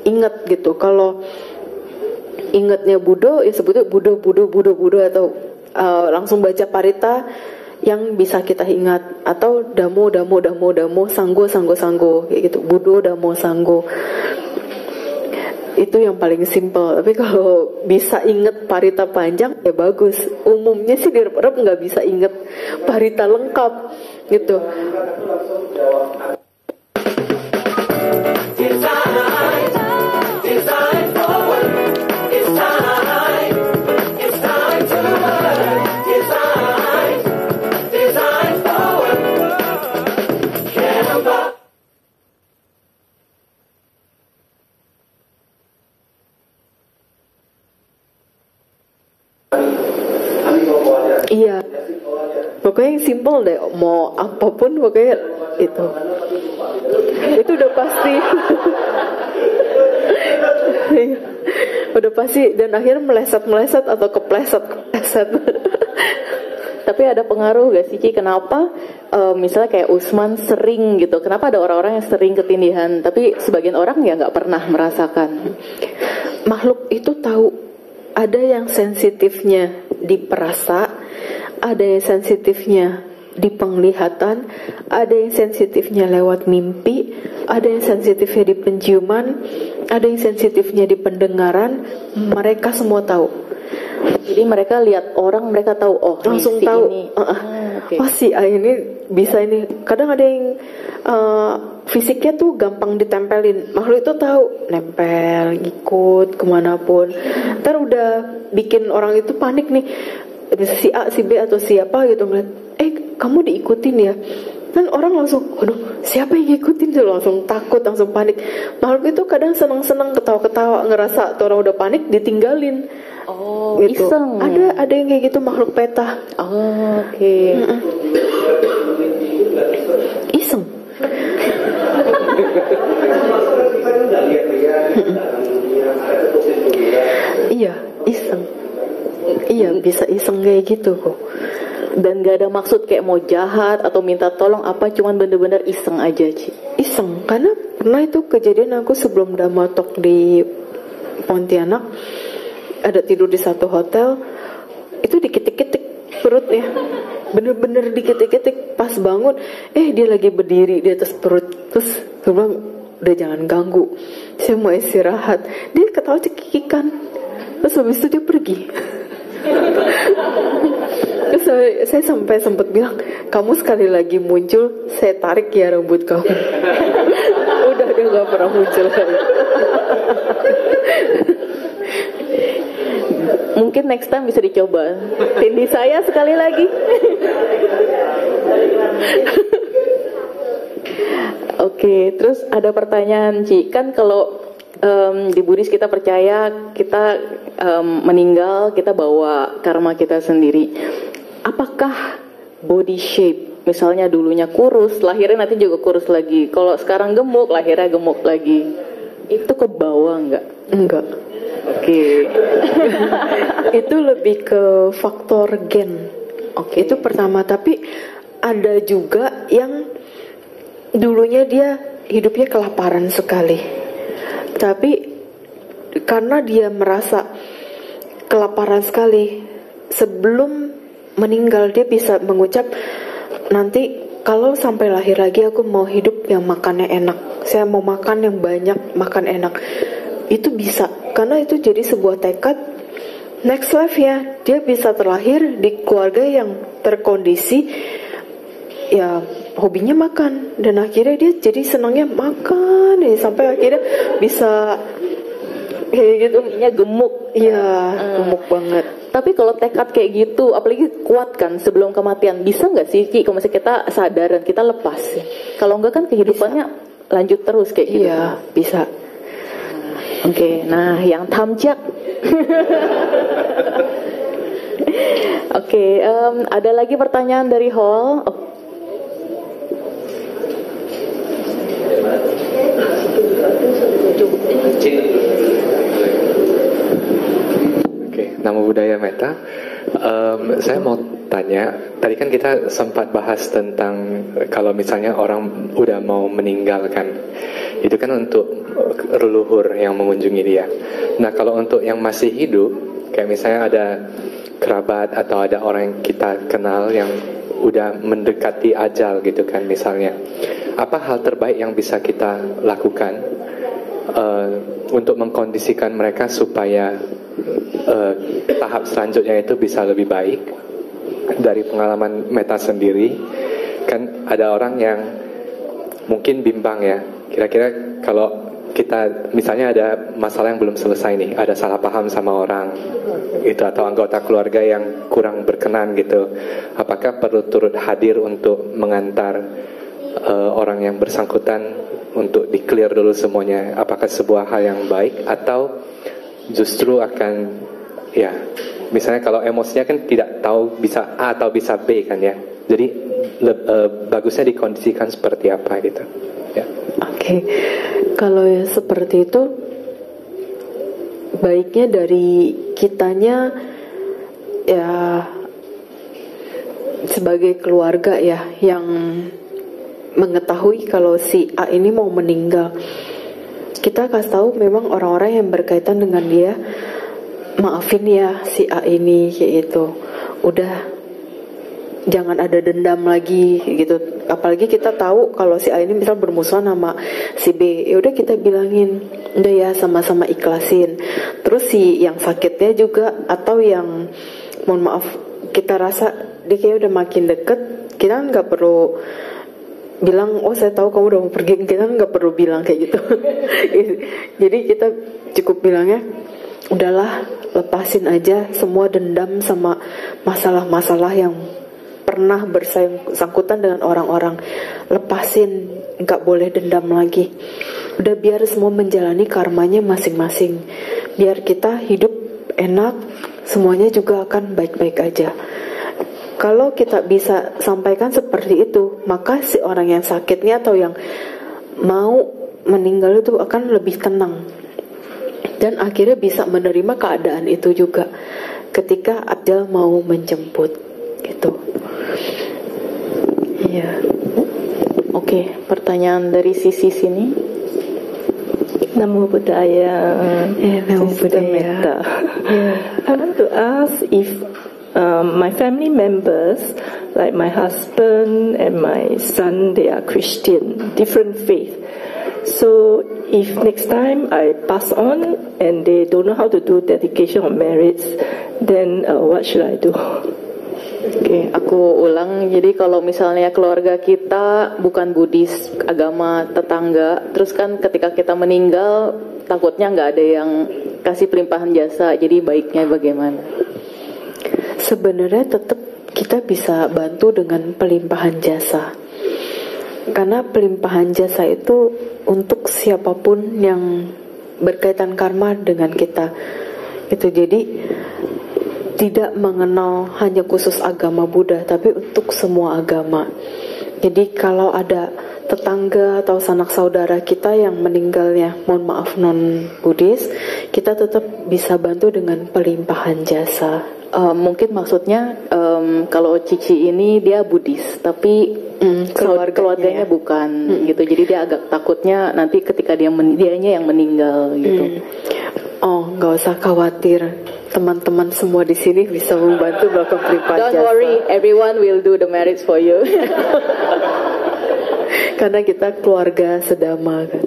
ingat gitu. Kalau ingatnya Budo, ya sebutnya Budo, atau langsung baca parita yang bisa kita ingat, atau damo, sanggo kayak gitu, Budo, damo, sanggo. Itu yang paling simple. Tapi kalau bisa inget parita panjang ya bagus. Umumnya sih di rep nggak bisa inget parita lengkap gitu. Iya, pokoknya yang simple deh, mau apapun pokoknya itu udah pasti. Udah pasti, dan akhirnya meleset atau kepleset. Tapi ada pengaruh gak sih Ci, kenapa misalnya kayak Usman sering gitu, kenapa ada orang-orang yang sering ketindihan tapi sebagian orang ya gak pernah merasakan? Makhluk itu tahu, ada yang sensitifnya di perasa, ada yang sensitifnya di penglihatan, ada yang sensitifnya lewat mimpi, ada yang sensitifnya di penciuman, ada yang sensitifnya di pendengaran. Mereka semua tahu. Jadi mereka lihat orang, mereka tahu, oh langsung si tahu ini. Okay. Oh si A ini bisa ini. Kadang ada yang fisiknya tuh gampang ditempelin, makhluk itu tahu, nempel, ikut kemanapun. Ntar udah bikin orang itu panik nih, si A, si B atau siapa gitu ngeliat, kamu diikutin ya. Dan orang langsung, aduh siapa yang ngikutin tuh, langsung takut, langsung panik. Makhluk itu kadang senang-senang, ketawa-ketawa, ngerasa tuh orang udah panik, ditinggalin. Oh, gitu. iseng. Ada yang kayak gitu, makhluk peta. Oh, oke. Iseng. Iya, iseng. Iya, bisa iseng kayak gitu kok. Dan gak ada maksud kayak mau jahat atau minta tolong apa, cuman bener-bener iseng aja, Ci. Iseng, karena pernah itu kejadian aku sebelum Damatok di Pontianak, ada tidur di satu hotel, itu diketik-ketik perutnya, bener-bener diketik-ketik. Pas bangun, dia lagi berdiri di atas perut. Terus gue bilang, udah jangan ganggu, saya mau istirahat. Dia ketawa cekikikan. Terus habis itu dia pergi. Terus saya sampai sempat bilang, kamu sekali lagi muncul, saya tarik ya rambut kamu. Udah dia gak pernah muncul lagi. Mungkin next time bisa dicoba. Tindih saya sekali lagi. Oke, terus ada pertanyaan, Ci. Kan kalau di Buddhis kita percaya kita meninggal, kita bawa karma kita sendiri. Apakah body shape, misalnya dulunya kurus, lahirnya nanti juga kurus lagi. Kalau sekarang gemuk, lahirnya gemuk lagi. Itu ke bawah nggak? Enggak. Oke. Itu lebih ke faktor gen. Oke. Itu pertama, tapi ada juga yang dulunya dia hidupnya kelaparan sekali. Tapi karena dia merasa kelaparan sekali, sebelum meninggal dia bisa mengucap, nanti kalau sampai lahir lagi aku mau hidup yang makannya enak, saya mau makan yang banyak, makan enak. Itu bisa, karena itu jadi sebuah tekad. Next life ya, dia bisa terlahir di keluarga yang terkondisi, ya hobinya makan, dan akhirnya dia jadi senangnya makan, sampai akhirnya bisa kayak gitu, gemuk. Iya, gemuk banget. Tapi kalau tekad kayak gitu, apalagi kuat kan sebelum kematian, bisa nggak sih, Ci, kalau misalnya kita sadar dan kita lepas? Kalau enggak kan kehidupannya bisa lanjut terus kayak gitu. Iya, bisa. Oke, nah yang tamjak. Oke, ada lagi pertanyaan dari hall. Oke, Namo Buddhaya Metta. Saya mau tanya, tadi kan kita sempat bahas tentang kalau misalnya orang udah mau meninggalkan, itu kan untuk leluhur yang mengunjungi dia. Nah, kalau untuk yang masih hidup, kayak misalnya ada kerabat atau ada orang yang kita kenal yang udah mendekati ajal gitu kan misalnya, apa hal terbaik yang bisa kita lakukan untuk mengkondisikan mereka supaya tahap selanjutnya itu bisa lebih baik? Dari pengalaman Metta sendiri, kan ada orang yang mungkin bimbang ya, kira-kira kalau kita misalnya ada masalah yang belum selesai nih, ada salah paham sama orang gitu, atau anggota keluarga yang kurang berkenan gitu, apakah perlu turut hadir untuk mengantar orang yang bersangkutan untuk di-clear dulu semuanya? Apakah sebuah hal yang baik atau justru akan, ya misalnya kalau emosinya kan tidak tahu bisa A atau bisa B kan ya, jadi bagusnya dikondisikan seperti apa gitu ya. Oke. Kalau ya seperti itu, baiknya dari kitanya ya sebagai keluarga ya, yang mengetahui kalau si A ini mau meninggal, kita kasih tahu memang orang-orang yang berkaitan dengan dia, maafin ya si A ini kayak itu, udah jangan ada dendam lagi gitu. Apalagi kita tahu kalau si A ini misal bermusuhan sama si B, ya udah kita bilangin, udah ya sama-sama ikhlasin. Terus si yang sakitnya juga, atau yang mohon maaf kita rasa dia kayak udah makin deket, kita nggak perlu bilang, oh saya tahu kamu udah mau pergi, kita nggak perlu bilang kayak gitu. Jadi kita cukup bilangnya, udahlah lepasin aja semua dendam sama masalah-masalah yang pernah bersangkutan dengan orang-orang, lepasin, nggak boleh dendam lagi. Udah biar semua menjalani karmanya masing-masing, biar kita hidup enak, semuanya juga akan baik-baik aja. Kalau kita bisa sampaikan seperti itu, maka si orang yang sakitnya atau yang mau meninggal itu akan lebih tenang. Dan akhirnya bisa menerima keadaan itu juga ketika ajal mau menjemput gitu. Iya. Oke, pertanyaan dari sisi sini. Namo Buddhaya. Namo Buddhaya. I want to ask if my family members, like my husband and my son, they are Christian, different faith. So if next time I pass on and they don't know how to do dedication of merits, then what should I do? Oke, aku ulang. Jadi kalau misalnya keluarga kita bukan Buddhis, agama tetangga, terus kan ketika kita meninggal takutnya nggak ada yang kasih pelimpahan jasa. Jadi baiknya bagaimana? Sebenarnya tetap kita bisa bantu dengan pelimpahan jasa. Karena pelimpahan jasa itu untuk siapapun yang berkaitan karma dengan kita. Itu jadi tidak mengenal hanya khusus agama Buddha, tapi untuk semua agama. Jadi kalau ada tetangga atau sanak saudara kita yang meninggalnya, mohon maaf non Buddhis, kita tetap bisa bantu dengan pelimpahan jasa. Mungkin maksudnya kalau Cici ini dia Buddhis, tapi keluarganya bukan gitu. Jadi dia agak takutnya nanti ketika dianya yang meninggal gitu. Oh, nggak usah khawatir. Teman-teman semua di sini bisa membantu melakukan pelimpahan jasa. Don't worry, everyone will do the marriage for you. Karena kita keluarga sedama kan.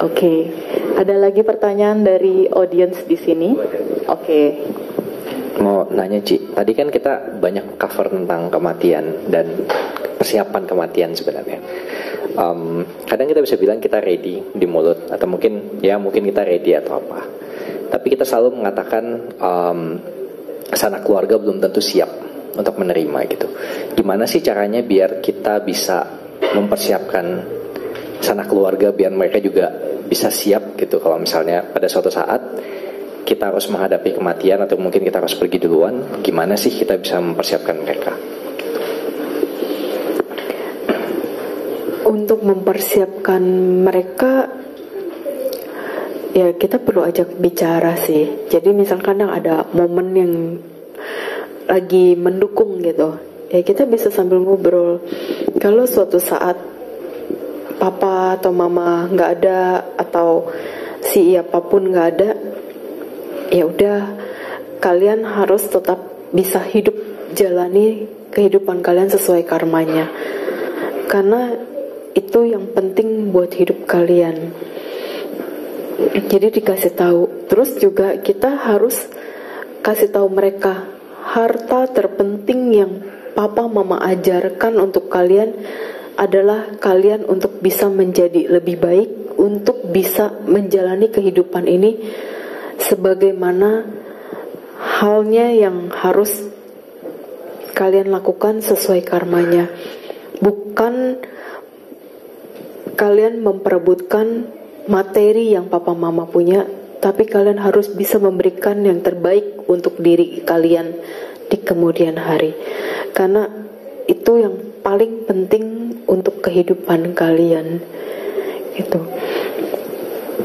Oke. Ada lagi pertanyaan dari audience di sini? Oke. Mau nanya Ci, tadi kan kita banyak cover tentang kematian dan persiapan kematian sebenarnya. Kadang kita bisa bilang kita ready di mulut, atau mungkin kita ready atau apa. Tapi kita selalu mengatakan sanak keluarga belum tentu siap untuk menerima gitu. Gimana sih caranya biar kita bisa mempersiapkan sanak keluarga biar mereka juga bisa siap gitu kalau misalnya pada suatu saat kita harus menghadapi kematian atau mungkin kita harus pergi duluan, gimana sih kita bisa mempersiapkan mereka? Untuk mempersiapkan mereka, ya kita perlu ajak bicara sih. Jadi misalkan ada momen yang lagi mendukung gitu, ya kita bisa sambil ngobrol. Kalau suatu saat papa atau mama nggak ada atau si apapun nggak ada, ya udah kalian harus tetap bisa hidup, jalani kehidupan kalian sesuai karmanya. Karena itu yang penting buat hidup kalian. Jadi dikasih tahu. Terus juga kita harus kasih tahu mereka harta terpenting yang papa mama ajarkan untuk kalian adalah kalian untuk bisa menjadi lebih baik, untuk bisa menjalani kehidupan ini sebagaimana halnya yang harus kalian lakukan sesuai karmanya. Bukan kalian memperebutkan materi yang papa mama punya, tapi kalian harus bisa memberikan yang terbaik untuk diri kalian di kemudian hari. Karena itu yang paling penting untuk kehidupan kalian. Gitu.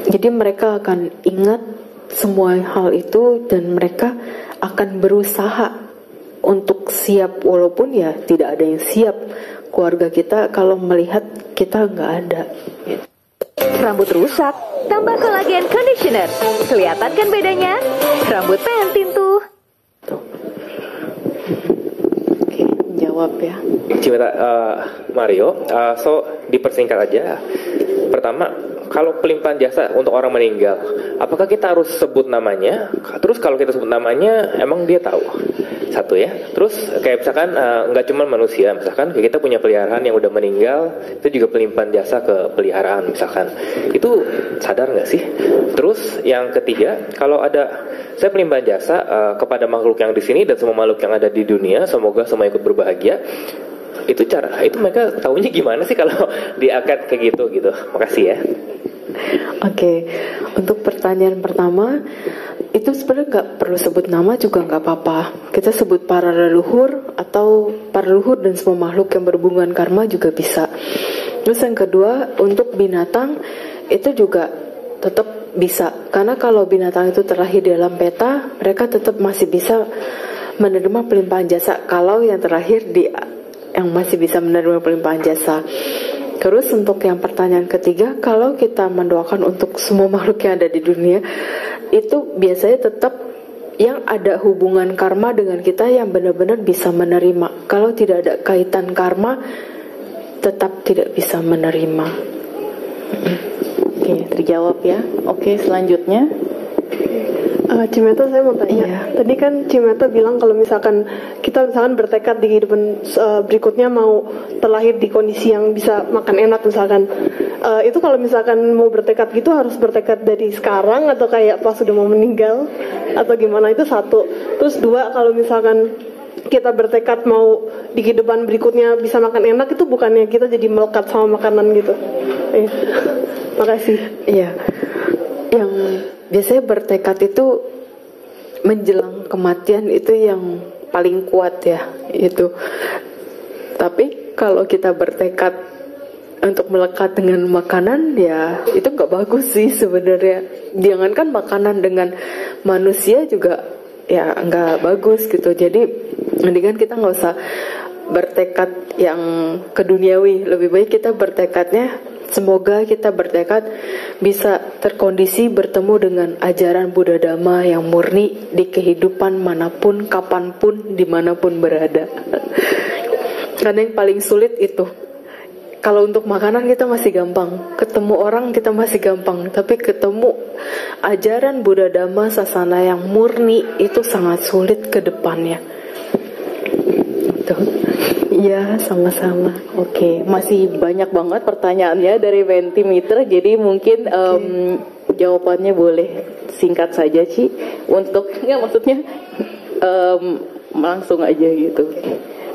Jadi mereka akan ingat semua hal itu dan mereka akan berusaha untuk siap, walaupun ya tidak ada yang siap. Keluarga kita kalau melihat kita nggak ada. Rambut rusak, tambah kolagen conditioner. Kelihatan kan bedanya? Rambut pentin tuh. Oke, jawab ya. Cimeta, Mario, so dipersingkat aja. Pertama, kalau pelimpahan jasa untuk orang meninggal, apakah kita harus sebut namanya? Terus kalau kita sebut namanya, emang dia tahu? Satu ya. Terus kayak misalkan nggak cuma manusia, misalkan kayak kita punya peliharaan yang udah meninggal, itu juga pelimpahan jasa ke peliharaan misalkan. Itu sadar nggak sih? Terus yang ketiga, kalau ada saya pelimpahan jasa kepada makhluk yang di sini dan semua makhluk yang ada di dunia, semoga semua ikut berbahagia. Itu mereka tahunya gimana sih kalau diangkat kayak gitu? Makasih ya. Oke. Untuk pertanyaan pertama, itu sebenarnya nggak perlu sebut nama juga nggak apa-apa. Kita sebut para leluhur atau para leluhur dan semua makhluk yang berhubungan karma juga bisa. Terus yang kedua, untuk binatang itu juga tetap bisa. Karena kalau binatang itu terlahir di alam peta, mereka tetap masih bisa menerima pelimpahan jasa. Kalau yang terlahir yang masih bisa menerima pelimpahan jasa. Terus untuk yang pertanyaan ketiga, kalau kita mendoakan untuk semua makhluk yang ada di dunia, itu biasanya tetap yang ada hubungan karma dengan kita yang benar-benar bisa menerima. Kalau tidak ada kaitan karma, tetap tidak bisa menerima. Oke, terjawab ya. Oke, selanjutnya. Cimeta, saya mau tanya. Tadi kan Cimeta bilang kalau misalkan kita bertekad di kehidupan berikutnya mau terlahir di kondisi yang bisa makan enak misalkan, itu kalau misalkan mau bertekad gitu harus bertekad dari sekarang atau kayak pas sudah mau meninggal atau gimana? Itu satu. Terus dua, kalau misalkan kita bertekad mau di kehidupan berikutnya bisa makan enak, itu bukannya kita jadi melekat sama makanan gitu? Makasih. Iya. Yang biasanya bertekad itu menjelang kematian itu yang paling kuat ya, itu. Tapi kalau kita bertekad untuk melekat dengan makanan, ya itu nggak bagus sih sebenarnya. Jangankan makanan, dengan manusia juga ya nggak bagus gitu. Jadi mendingan kita nggak usah bertekad yang keduniawi. Lebih baik kita bertekadnya, semoga kita bertekad bisa terkondisi bertemu dengan ajaran Buddha Dhamma yang murni di kehidupan manapun, kapanpun, dimanapun berada. Karena yang paling sulit itu. Kalau untuk makanan kita masih gampang, ketemu orang kita masih gampang, tapi ketemu ajaran Buddha Dhamma Sasana yang murni itu sangat sulit ke depannya. Iya, sama-sama. Oke, masih banyak banget pertanyaannya dari Mentimeter, jadi mungkin jawabannya boleh singkat saja, Ci. Untuk maksudnya langsung aja gitu.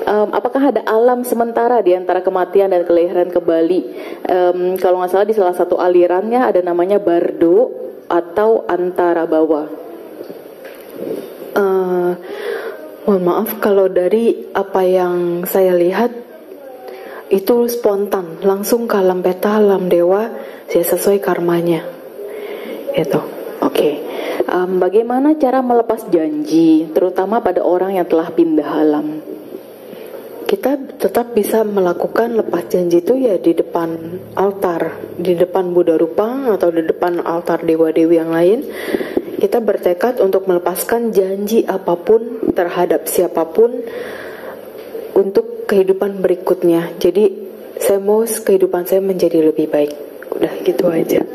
Apakah ada alam sementara di antara kematian dan kelahiran kembali? Kalau nggak salah di salah satu alirannya ada namanya Bardo atau antara bawah. Mohon maaf, kalau dari apa yang saya lihat itu spontan, langsung ke alam peta, alam dewa, ya sesuai karmanya. Itu. Oke. Bagaimana cara melepas janji, terutama pada orang yang telah pindah alam? Kita tetap bisa melakukan lepas janji itu ya di depan altar, di depan Buddha Rupa atau di depan altar dewa-dewi yang lain. Kita bertekad untuk melepaskan janji apapun terhadap siapapun untuk kehidupan berikutnya. Jadi saya mau kehidupan saya menjadi lebih baik. Udah gitu aja.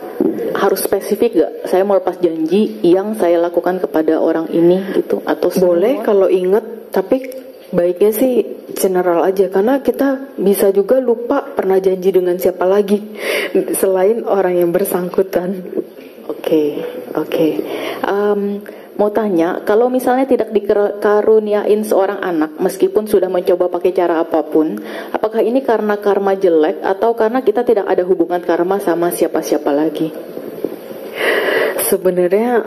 Harus spesifik gak? Saya mau lepas janji yang saya lakukan kepada orang ini gitu, atau boleh kalau inget, tapi baiknya sih general aja, karena kita bisa juga lupa pernah janji dengan siapa lagi selain orang yang bersangkutan. Oke. Mau tanya, kalau misalnya tidak dikaruniain seorang anak meskipun sudah mencoba pakai cara apapun, apakah ini karena karma jelek atau karena kita tidak ada hubungan karma sama siapa-siapa lagi? Sebenarnya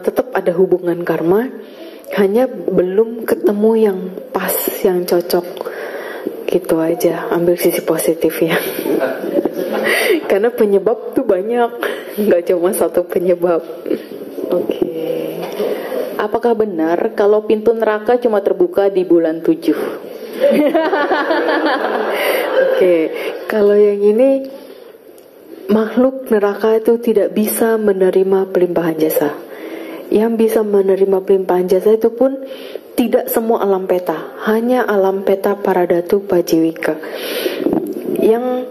tetap ada hubungan karma, hanya belum ketemu yang pas, yang cocok. Gitu aja, ambil sisi positifnya. Karena penyebab tuh banyak, nggak cuma satu penyebab. Oke. Apakah benar kalau pintu neraka cuma terbuka di bulan 7? Oke, kalau yang ini, makhluk neraka itu tidak bisa menerima pelimpahan jasa. Yang bisa menerima pelimpahan jasa itu pun tidak semua alam peta, hanya alam peta Paradatu Pajiwika. Yang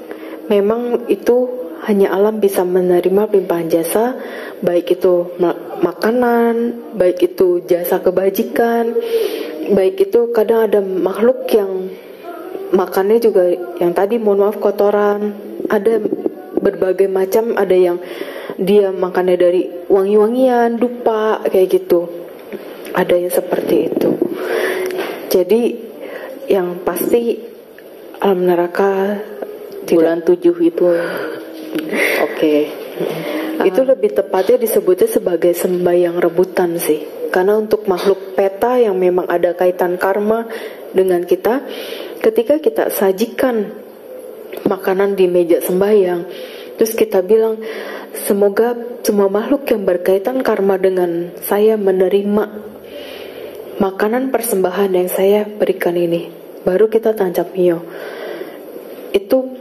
memang itu hanya alam bisa menerima pelimpahan jasa, baik itu makanan, baik itu jasa kebajikan, baik itu kadang ada makhluk yang makannya juga yang tadi mohon maaf kotoran, ada berbagai macam, ada yang dia makannya dari wangi-wangian, dupa kayak gitu, ada yang seperti itu. Jadi yang pasti alam neraka bulan 7 itu Oke. Itu lebih tepatnya disebutnya sebagai sembahyang rebutan sih. Karena untuk makhluk peta yang memang ada kaitan karma dengan kita, ketika kita sajikan makanan di meja sembahyang, terus kita bilang, semoga semua makhluk yang berkaitan karma dengan saya menerima makanan persembahan yang saya berikan ini. Baru kita tancap mio. Itu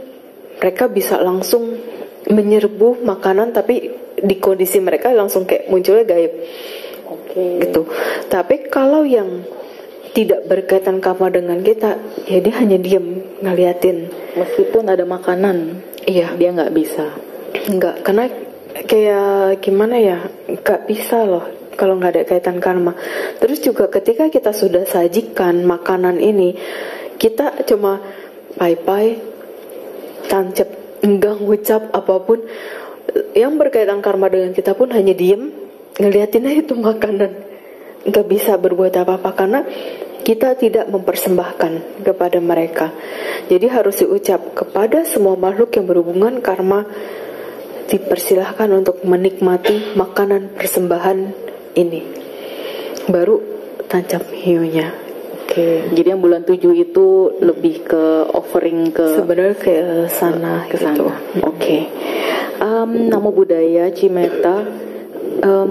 mereka bisa langsung menyerbu makanan, tapi di kondisi mereka langsung kayak munculnya gaib. Gitu. Tapi kalau yang tidak berkaitan karma dengan kita, ya dia hanya diem ngeliatin. Meskipun ada makanan, iya, dia nggak bisa. Nggak, karena kayak gimana ya, nggak bisa loh kalau nggak ada kaitan karma. Terus juga ketika kita sudah sajikan makanan ini, kita cuma pai-pai, tancap, enggak ngucap apapun yang berkaitan karma dengan kita pun hanya diem ngeliatin aja itu makanan, nggak bisa berbuat apa-apa karena kita tidak mempersembahkan kepada mereka. Jadi harus diucap kepada semua makhluk yang berhubungan karma, dipersilahkan untuk menikmati makanan persembahan ini, baru tancap hiunya. Oke. Jadi yang bulan 7 itu lebih ke offering ke sebenarnya ke sana, ke sana. Gitu. Oke. Namo Buddhaya Cimeta.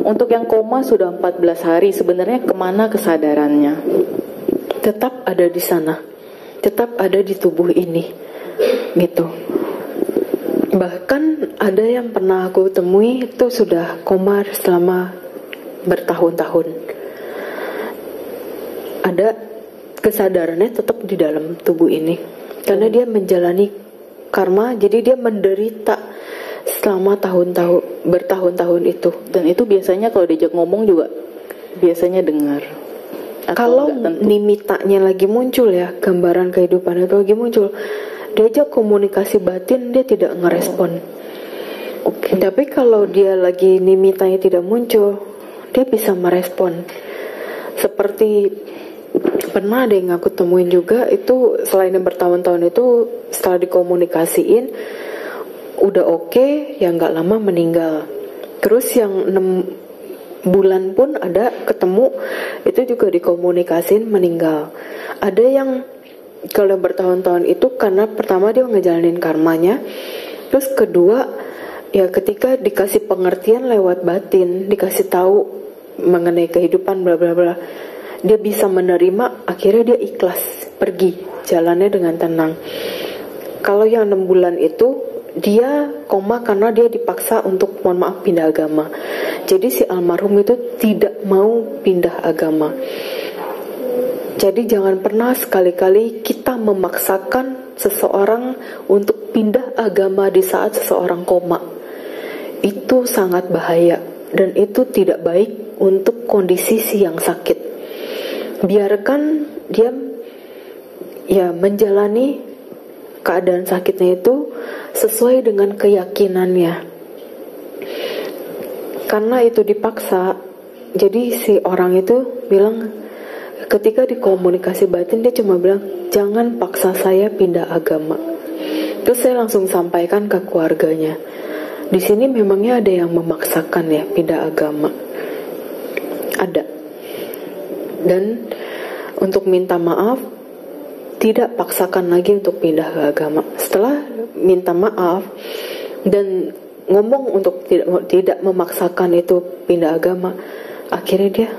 Untuk yang koma sudah 14 hari, sebenarnya kemana kesadarannya? Tetap ada di sana, tetap ada di tubuh ini, gitu. Bahkan ada yang pernah aku temui itu sudah koma selama bertahun-tahun. Ada kesadarannya tetap di dalam tubuh ini, karena dia menjalani karma, jadi dia menderita selama bertahun-tahun itu. Dan itu biasanya kalau diajak ngomong juga biasanya dengar. Kalau nimitanya lagi muncul ya, gambaran kehidupan itu lagi muncul, diajak komunikasi batin dia tidak ngerespon. Tapi kalau dia lagi nimitanya tidak muncul, dia bisa merespon. Seperti pernah ada yang aku temuin juga, itu selain yang bertahun-tahun itu setelah dikomunikasiin udah oke, yang nggak lama meninggal. Terus yang 6 bulan pun ada ketemu, itu juga dikomunikasin meninggal. Ada yang kalau yang bertahun-tahun itu karena pertama dia ngejalanin karmanya, terus kedua ya ketika dikasih pengertian lewat batin, dikasih tahu mengenai kehidupan bla bla bla, dia bisa menerima, akhirnya dia ikhlas pergi jalannya dengan tenang. Kalau yang 6 bulan itu dia koma karena dia dipaksa untuk, mohon maaf, pindah agama. Jadi si almarhum itu tidak mau pindah agama. Jadi jangan pernah sekali-kali kita memaksakan seseorang untuk pindah agama di saat seseorang koma. Itu sangat bahaya dan itu tidak baik untuk kondisi si yang sakit. Biarkan dia ya menjalani keadaan sakitnya itu sesuai dengan keyakinannya. Karena itu dipaksa, jadi si orang itu bilang, ketika dikomunikasi batin dia cuma bilang, jangan paksa saya pindah agama. Terus saya langsung sampaikan ke keluarganya, di sini memangnya ada yang memaksakan ya pindah agama? Ada. Dan untuk minta maaf, tidak paksakan lagi untuk pindah ke agama. Setelah minta maaf dan ngomong untuk tidak memaksakan itu pindah agama, akhirnya dia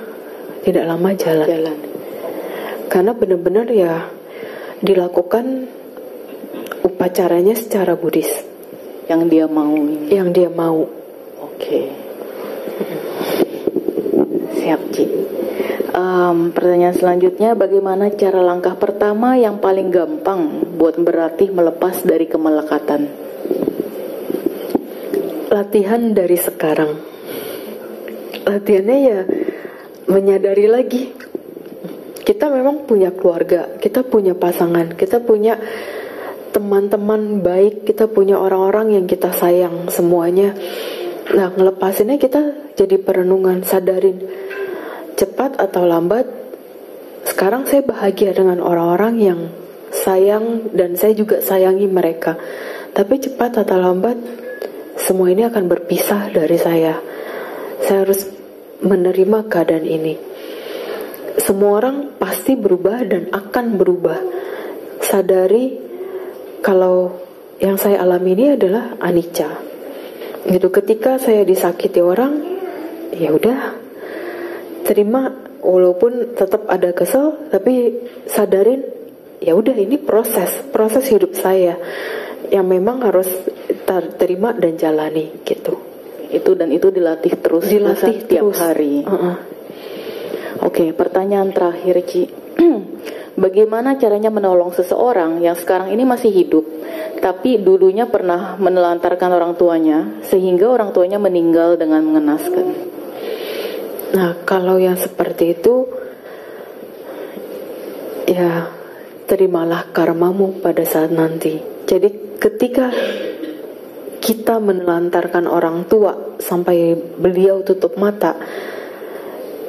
tidak lama jalan. Karena benar-benar ya dilakukan upacaranya secara Buddhis yang dia mau. Oke. Siap, Ci. Pertanyaan selanjutnya, bagaimana cara langkah pertama yang paling gampang buat berlatih melepas dari kemelekatan? Latihan dari sekarang. Latihannya ya menyadari lagi, kita memang punya keluarga, kita punya pasangan, kita punya teman-teman baik, kita punya orang-orang yang kita sayang semuanya. Nah, ngelepasinnya kita jadi perenungan, sadarin cepat atau lambat, sekarang saya bahagia dengan orang-orang yang sayang dan saya juga sayangi mereka. Tapi cepat atau lambat semua ini akan berpisah dari saya. Saya harus menerima keadaan ini. Semua orang pasti berubah dan akan berubah. Sadari kalau yang saya alami ini adalah anicca. Gitu, ketika saya disakiti orang, ya udah, terima, walaupun tetap ada kesel, tapi sadarin, ya udah, ini proses hidup saya yang memang harus terima dan jalani gitu. Itu dilatih terus, tiap hari. Oke, pertanyaan terakhir, Ci. Bagaimana caranya menolong seseorang yang sekarang ini masih hidup, tapi dulunya pernah menelantarkan orang tuanya, sehingga orang tuanya meninggal dengan mengenaskan? Nah, kalau yang seperti itu, ya terimalah karmamu pada saat nanti. Jadi ketika kita menelantarkan orang tua sampai beliau tutup mata,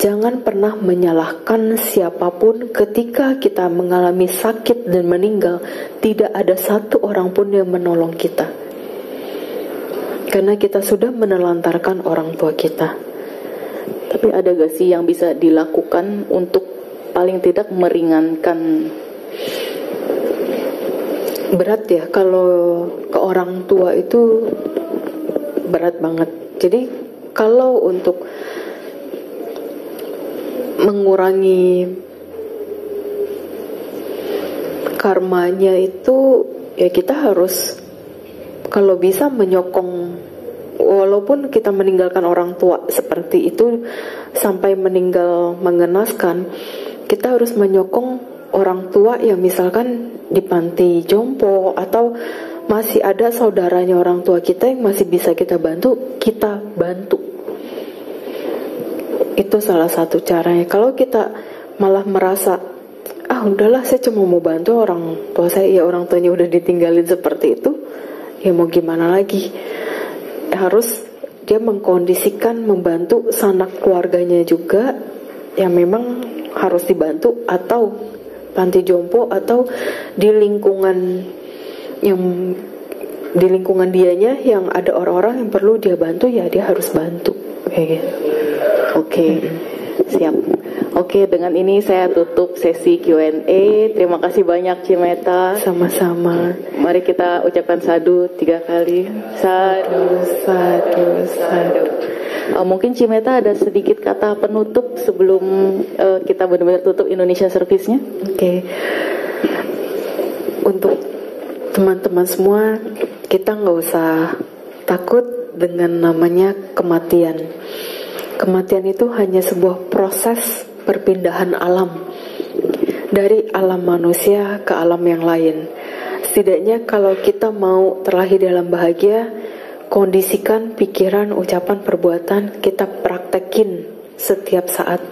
jangan pernah menyalahkan siapapun. Ketika kita mengalami sakit dan meninggal, tidak ada satu orang pun yang menolong kita, karena kita sudah menelantarkan orang tua kita. Tapi ada gak sih yang bisa dilakukan untuk paling tidak meringankan? Berat ya, kalau ke orang tua itu berat banget. Jadi kalau untuk mengurangi karmanya itu, ya kita harus kalau bisa menyokong, walaupun kita meninggalkan orang tua seperti itu sampai meninggal mengenaskan, kita harus menyokong orang tua yang misalkan di panti jompo, atau masih ada saudaranya orang tua kita yang masih bisa kita bantu, kita bantu. Itu salah satu caranya. Kalau kita malah merasa, udahlah saya cuma mau bantu orang tua saya, ya orang tuanya udah ditinggalin seperti itu, ya mau gimana lagi. Harus dia mengkondisikan, membantu sanak keluarganya juga yang memang harus dibantu, atau panti jompo, atau di lingkungan dianya yang ada orang-orang yang perlu dia bantu, ya dia harus bantu kayak gitu. Oke, siap. Oke, dengan ini saya tutup sesi Q&A. Terima kasih banyak, Cimeta. Sama-sama. Mari kita ucapkan sadu 3 kali. Sadu, sadu, sadu. Mungkin Cimeta ada sedikit kata penutup sebelum kita benar-benar tutup Indonesia Service-nya. Oke. Untuk teman-teman semua, kita nggak usah takut dengan namanya kematian. Kematian itu hanya sebuah proses perpindahan alam dari alam manusia ke alam yang lain. Setidaknya kalau kita mau terlahir dalam bahagia, kondisikan pikiran, ucapan, perbuatan, kita praktekin setiap saat.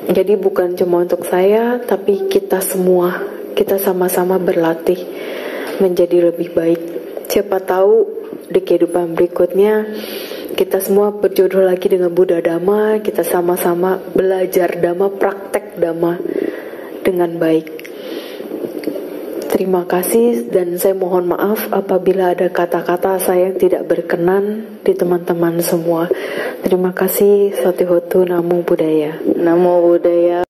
Jadi bukan cuma untuk saya, tapi kita semua, kita sama-sama berlatih menjadi lebih baik. Siapa tahu di kehidupan berikutnya kita semua berjodoh lagi dengan Buddha Dhamma, kita sama-sama belajar Dhamma, praktek Dhamma dengan baik. Terima kasih, dan saya mohon maaf apabila ada kata-kata saya yang tidak berkenan di teman-teman semua. Terima kasih. Satihotu, Namo Buddhaya. Namo Buddhaya.